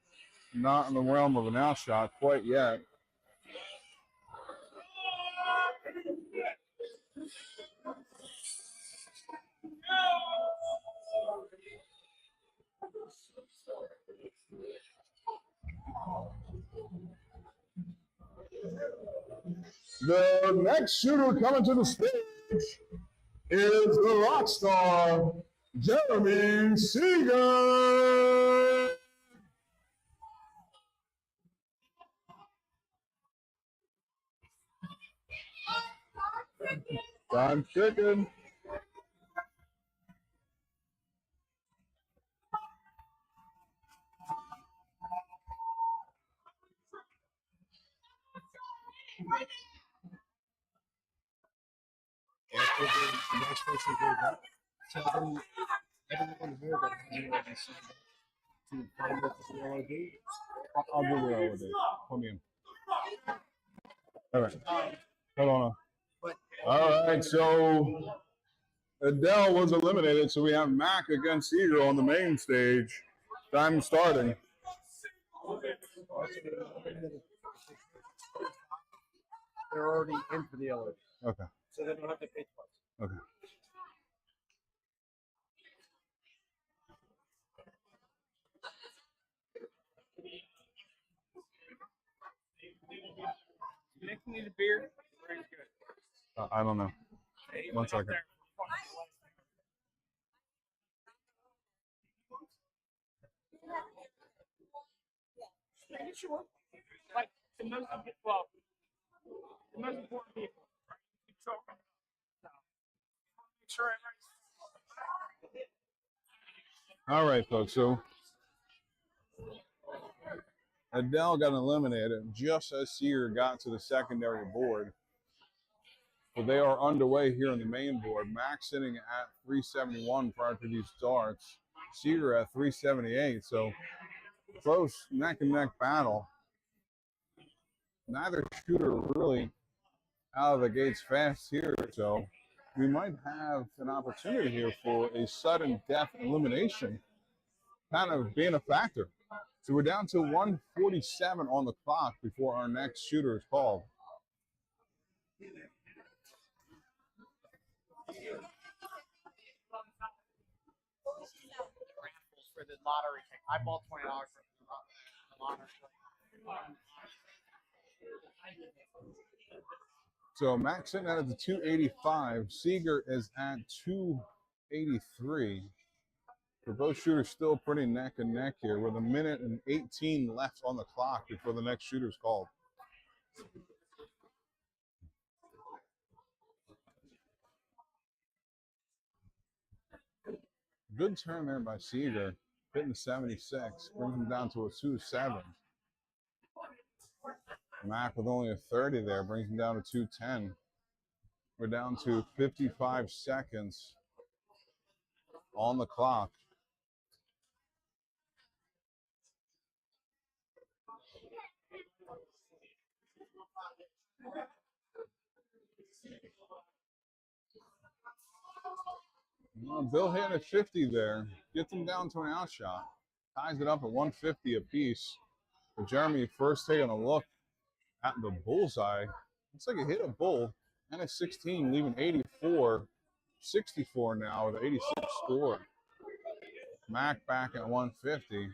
Not in the realm of an outshot quite yet. The next shooter coming to the stage is the rock star, Jeremy Seeger. Time ticking. I'll do the LOD. Put me in. All right. Hold on. All right, so Adele was eliminated, so we have Mac against Seeger on the main stage. Time starting. They're already in for the LOD. Okay. So they don't have to pay twice. Okay. Nick need a beer? Very good. I don't know. One second. Sure. Like the most well, the most important people, right? Keep talking. So, make sure All right, folks. So Adele got eliminated just as Seeger got to the secondary board. So they are underway here on the main board. Max sitting at 371 prior to these starts. Seeger at 378. So close neck and neck battle. Neither shooter really out of the gates fast here. So we might have an opportunity here for a sudden death elimination kind of being a factor. So we're down to 147 on the clock before our next shooter is called. for the lottery thing. I bought $20 for the lottery. So Max sitting at the 285. Seeger is at 283. So both shooters still pretty neck and neck here with a minute and 18 left on the clock before the next shooter's called. Good turn there by Seeger, hitting 76, brings him down to a 2-7. Mac with only a 30 there, brings him down to 210. We're down to 55 seconds on the clock. Bill hitting at 50 there, gets him down to an outshot, ties it up at 150 apiece. But Jeremy first taking a look at the bullseye. Looks like he hit a bull and a 16, leaving 84, 64 now with an 86 score. Mac back at 150.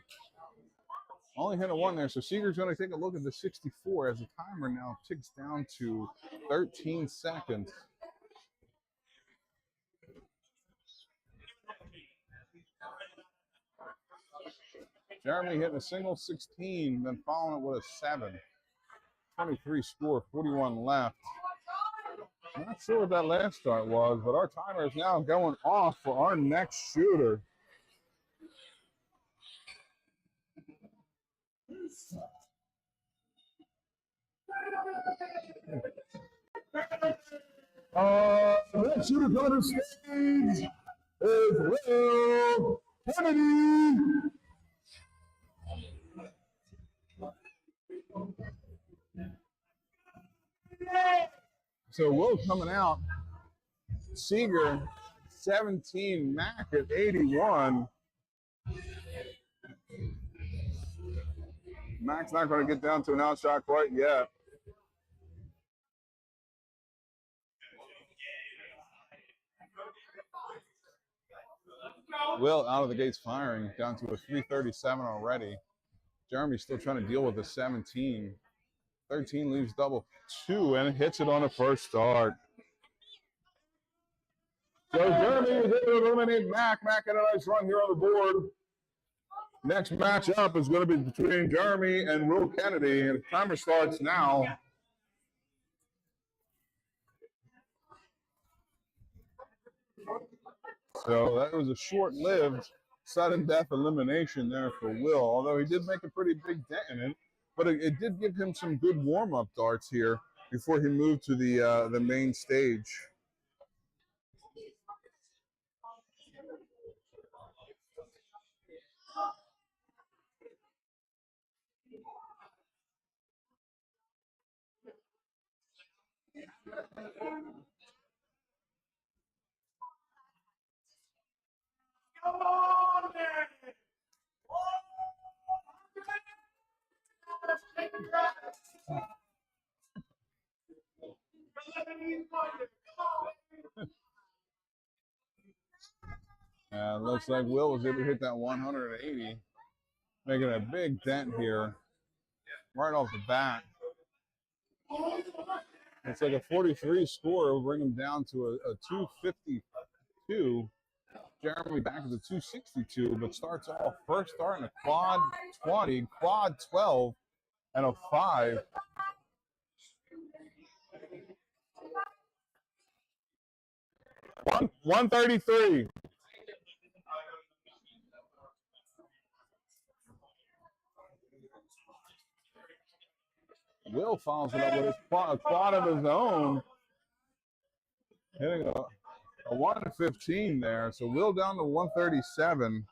Only hit a 1 there, so Seeger's going to take a look at the 64 as the timer now ticks down to 13 seconds. Jeremy hitting a single 16, then following it with a 7. 23 score, 41 left. I'm not sure what that last start was, but our timer is now going off for our next shooter. Next shooter coming to stage is Will Kennedy. So Will coming out. Seeger 17, Mac at 81. Mac's not going to get down to an outshot quite yet. Will out of the gates firing, down to a 337 already. Jeremy's still trying to deal with the 17. 13 leaves double 2 and hits it on the first start. So Jeremy was able to eliminate Mac. Mac had a nice run here on the board. Next matchup is going to be between Jeremy and Will Kennedy, and the timer starts now. So that was a short-lived sudden death elimination there for Will, although he did make a pretty big dent in it. But it did give him some good warm-up darts here before he moved to the main stage. Looks like Will was able to hit that 180, making a big dent here right off the bat. It's like a 43 score will bring him down to a 252. Jeremy back to the 262, but starts off first start in a quad 20, quad 12, and a 5. One 133. Will follows it up with his quad of his own, hitting a 115 there. So Will down to 137.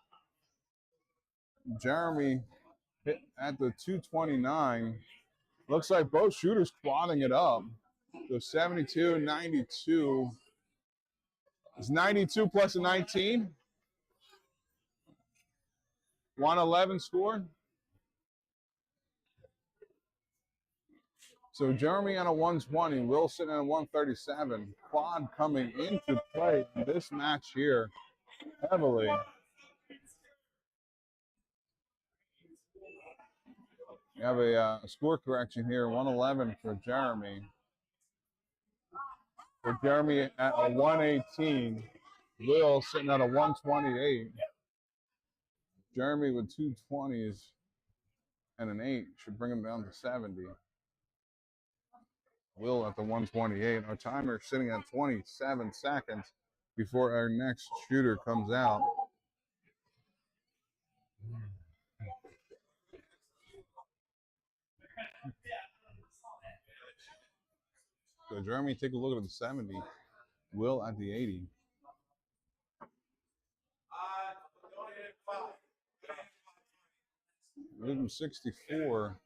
Jeremy hit at the 229. Looks like both shooters quadding it up. So 72, 92. It's 92 plus a 19. 111 score. So Jeremy on a 120, Will sitting at a 137. Quad coming into play in this match here heavily. We have a score correction here, 111 for Jeremy. For Jeremy at a 118. Will sitting at a 128. Jeremy with 220s and an 8 should bring him down to 70. Will at the 128. Our timer is sitting at 27 seconds before our next shooter comes out. So Jeremy, take a look at the 70. Will at the 80. Leave him 64.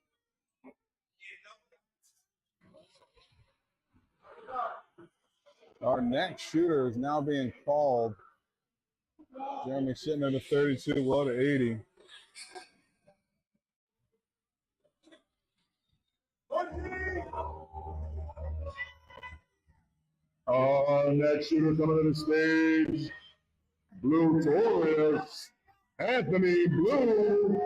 Our next shooter is now being called. Jeremy sitting at a 32, Will at 80. Our next shooter coming to the stage, Blue Taurus, Anthony Blue.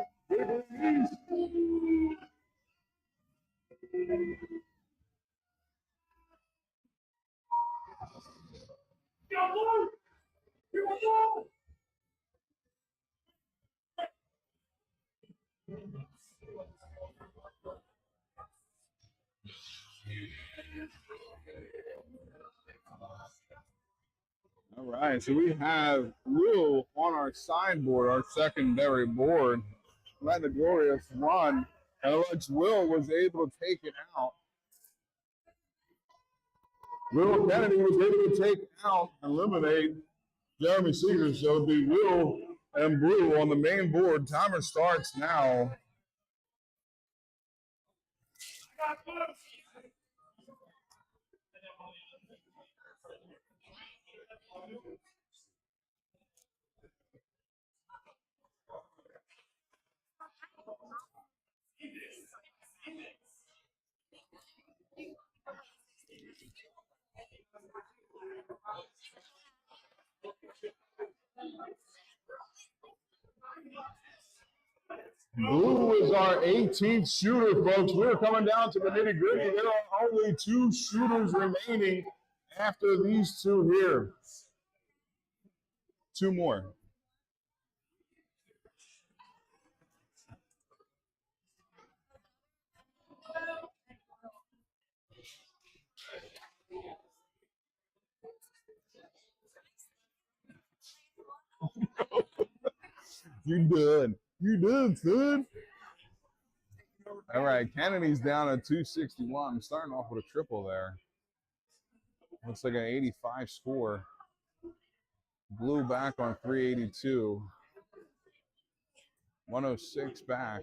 All right, so we have Will on our sideboard, our secondary board. Let the glorious run. And Alex Will was able to take it out. Will Kennedy was able to take out, eliminate Jeremy Seeger. So it'll be Will and Blue on the main board. Timer starts now. Blue is our 18th shooter, folks. We're coming down to the nitty gritty. There are only 2 shooters remaining after these 2 here. 2 more. You done. You done, son. All right, Kennedy's down at 261. I'm starting off with a triple there. Looks like an 85 score. Blue back on 382. 106 back.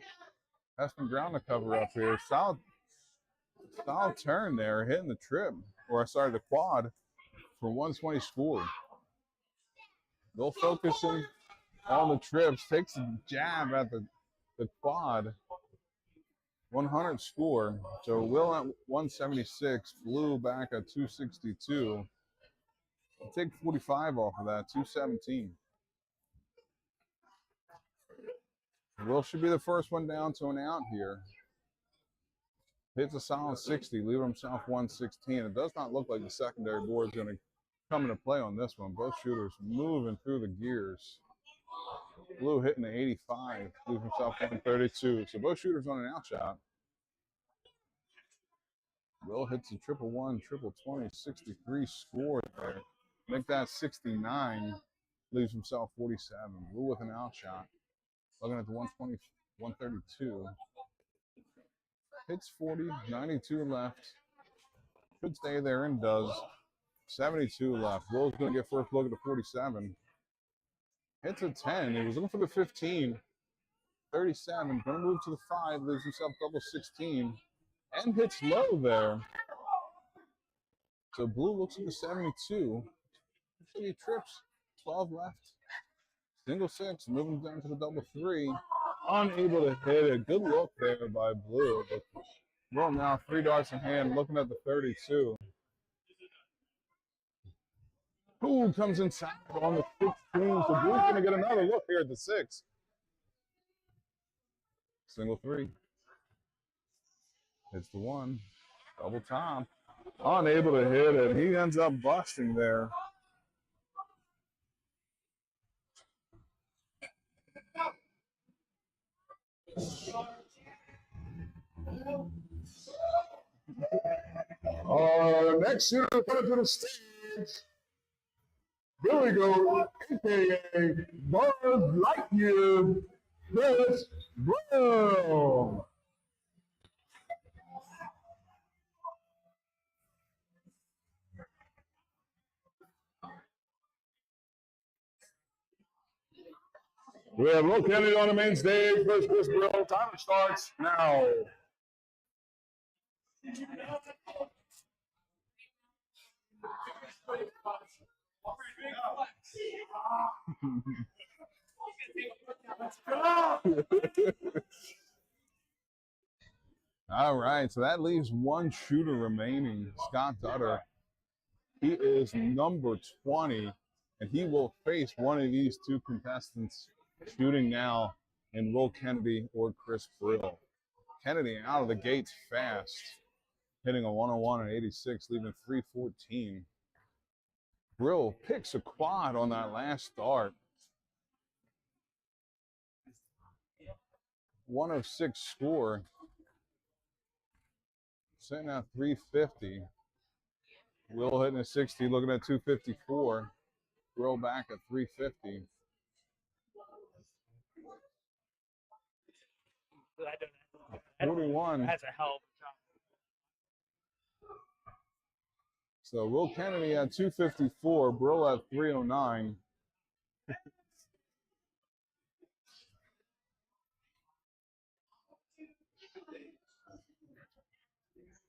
Has some ground to cover up here. Solid turn there, hitting the trip, or sorry, the quad for 120 score. They'll focus in on the trips, takes a jab at the quad. 100 score. So Will at 176, Blue back at 262. I'll take 45 off of that, 217. Will should be the first one down to an out here. Hits a solid 60, leaving himself 116. It does not look like the secondary board is going to come into play on this one. Both shooters moving through the gears. Blue hitting the 85, leaving himself 132. So both shooters on an out shot. Will hits a triple one, triple 20, 63 score there. Make that 69, leaves himself 47. Blue with an out shot. Looking at the 120, 132. Hits 40, 92 left. Should stay there and does. 72 left. Will's going to get first look at the 47. Hits a 10. He was looking for the 15. 37. Going to move to the 5. Leaves himself double 16. And hits low there. So Blue looks at the 72. He trips. 12 left. Single 6. Moving down to the double 3. Unable to hit it. Good look there by Blue. Well, now 3 darts in hand. Looking at the 32. Who comes inside on the 16? So Blue's going to get another look here at the 6. Single 3. Hits the 1. Double top. Unable to hit it. He ends up busting there. Next shooter coming to the stage. Here we go, a.k.a. Buzz Lightyear, Chris Brown. We have Will Kennedy on the main stage. First, Chris Brown. Timer starts now. All right, so that leaves 1 shooter remaining, Scott Dutter. He is number 20, and he will face one of these 2 contestants shooting now in Will Kennedy or Chris Brill. Kennedy out of the gates fast, hitting a 101 and 86, leaving 314. Brill picks a quad on that last start. 106 score. Sitting at 350. Will hitting a 60, looking at 254. Brill back at 350. I don't 41. That's a hell of a job. So Will Kennedy at 254, Brill at 309.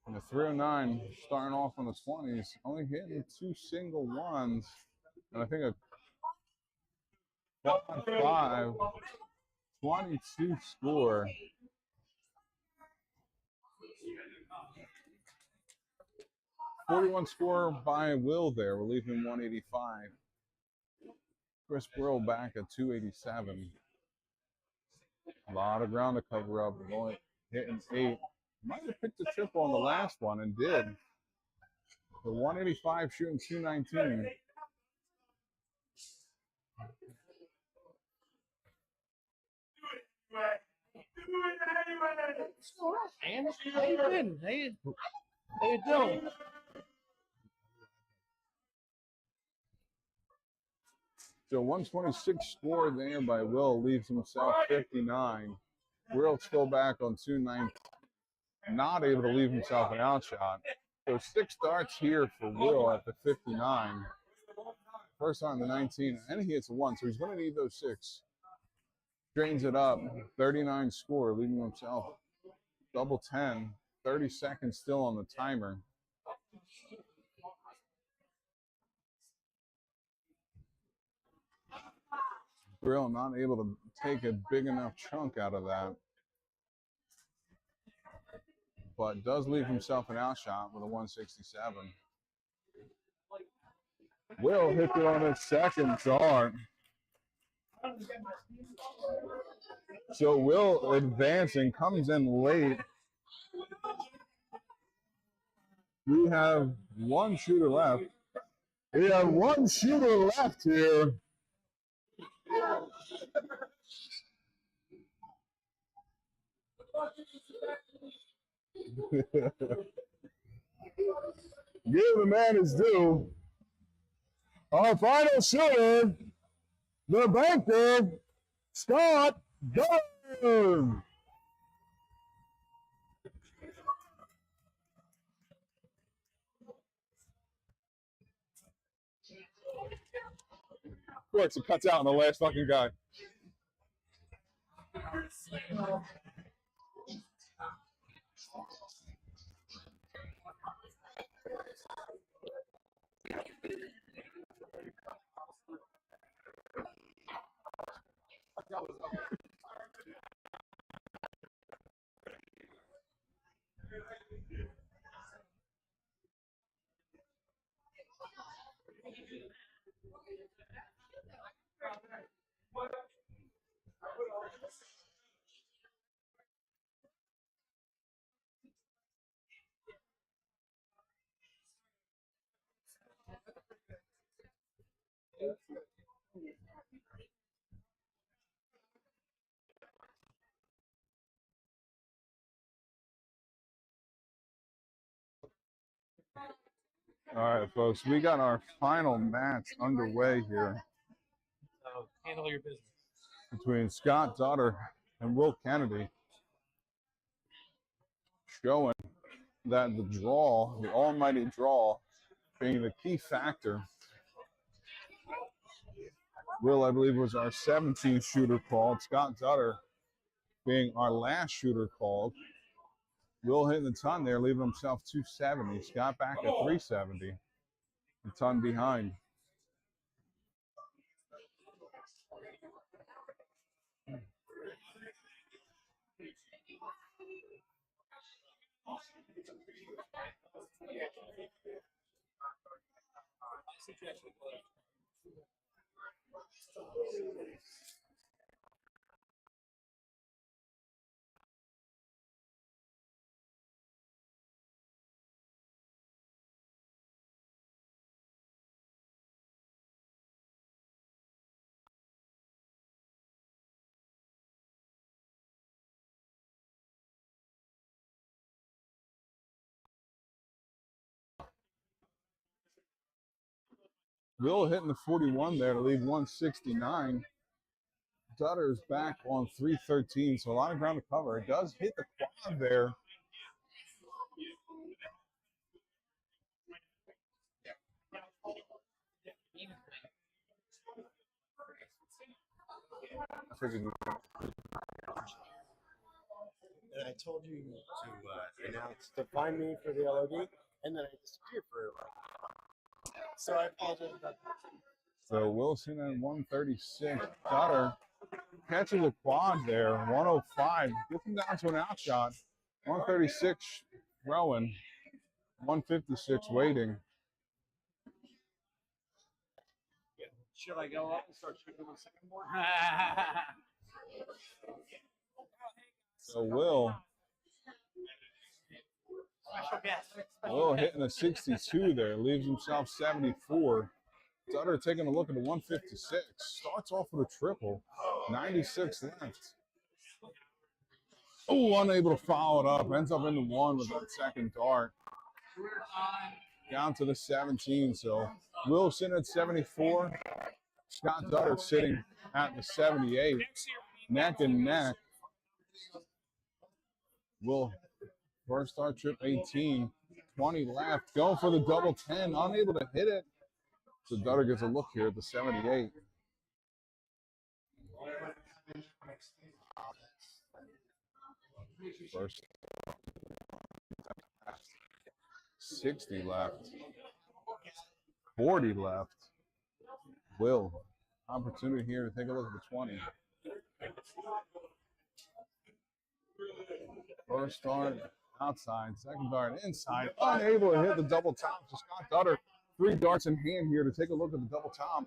And the 309 starting off on the 20s, only hitting 2 single ones. And I think a 5, 22 score. 41 score by Will there. We'll leave him 185. Chris Brill back at 287. A lot of ground to cover up. Only hitting 8. Might have picked a triple on the last one and did. The 185 shooting 219. Man, how you been? How you doing? So 126 score there by Will leaves himself 59. Will still back on 219. Not able to leave himself an outshot. So 6 starts here for Will at the 59. First on the 19, and he hits a 1, so he's going to need those 6. Drains it up, 39 score, leaving himself double 10. 30 seconds still on the timer. Brill not able to take a big enough chunk out of that, but does leave himself an outshot with a 167. Will hit it on his second dart. So Will advancing, comes in late. We have one shooter left. We have one shooter left here. Give the man his due. Our final shooter, the banker, Scott Batten. Of course, it cuts out on the last fucking guy. All right, folks, we got our final match underway here. So handle your business. Between Scott Dutter and Will Kennedy, showing that the draw, the almighty draw, being the key factor. Will, I believe, was our 17th shooter called. Scott Dutter being our last shooter called. Will hitting the ton there, leaving himself 270. Scott back at 370. A ton behind. Will hitting the 41 there to leave 169. Dutter's back on 313, so a lot of ground to cover. It does hit the quad there. And I told you to announce to find me for the LOD, and then I disappeared for like. So I apologize about that. So Wilson at 136. Dutter catches a quad there, 105. Gets him down to an outshot. 136 Rowan. 156 waiting. Should I go up and start shooting the second board? So Will Special guest. Will hitting a 62 there, leaves himself 74. Dutter taking a look at the 156. Starts off with a triple. 96 left. Oh, unable to follow it up. Ends up in the one with that second dart. Down to the 17. So Will sitting at 74. Scott Dutter sitting at the 78. Neck and neck. Will first start trip 18. 20 left. Going for the double 10. Unable to hit it. So Dutter gets a look here at the 78. First 60 left. 40 left. Will. Opportunity here to take a look at the 20. First start outside, second dart inside. Unable to hit the double top. So Scott Dutter, 3 darts in hand here to take a look at the double top.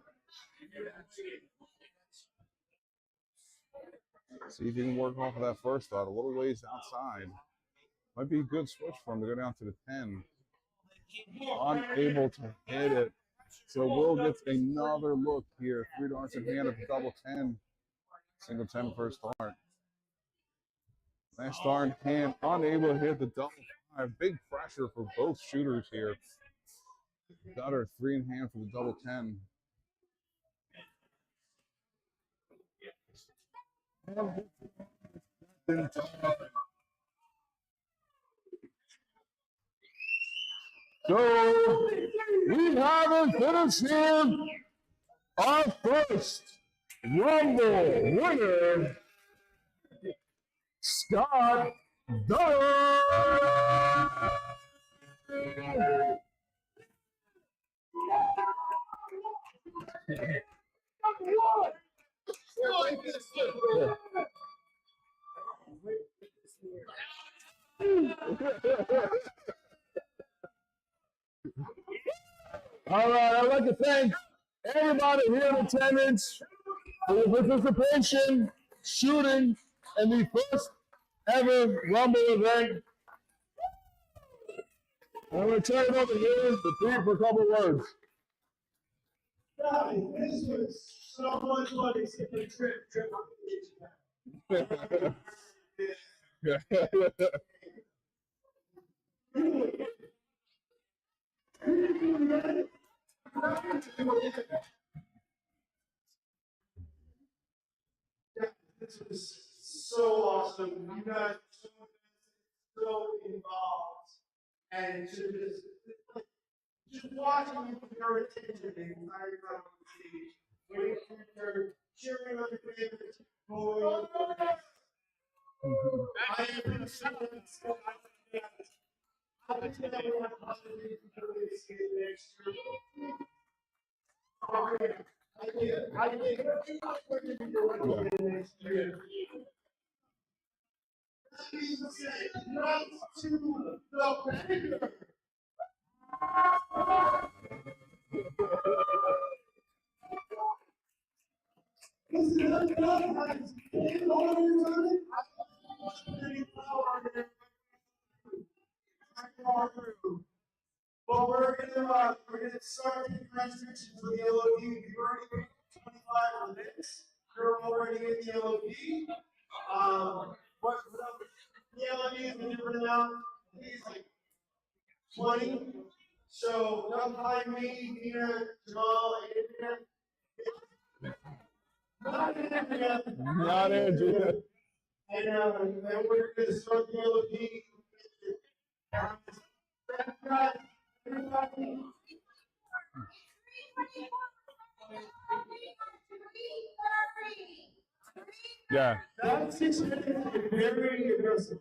See if he can work off of that first dart a little ways outside. Might be a good switch for him to go down to the 10. Unable to hit it. So Will gets another look here. 3 darts in hand at the double 10. Single 10 first dart. Last dart in hand. Unable to hit the double 5. Big pressure for both shooters here. Dutter 3 in hand for the double 10. So we haven't finished here. Our first Rumble winner, Scott Dutter. All right, I'd like to thank everybody here in attendance for your participation, shooting, and the first ever Rumble event. I'm going to turn it over here to Pete for a couple words. Guys, this was so much fun except the trip. This was so awesome. You guys were so involved, and just watching you with your attention the entire time on stage, waiting for your turn, cheering on your favorites, going. I am so I think that we have positive abilities to get next year. Okay. I think we're going to be doing it next year. Jesus said, not to the beggar. This is not guys. In order to but we're gonna start taking restrictions for the LOD. We've already made 25 minutes. You're already in the LOD. But the LOD is a different amount. It's like 20. So come find me, Nina, Jamal, Andrea. Not Andrea. Not Andrea. And we're gonna start the LOD. Yeah. That's very aggressive.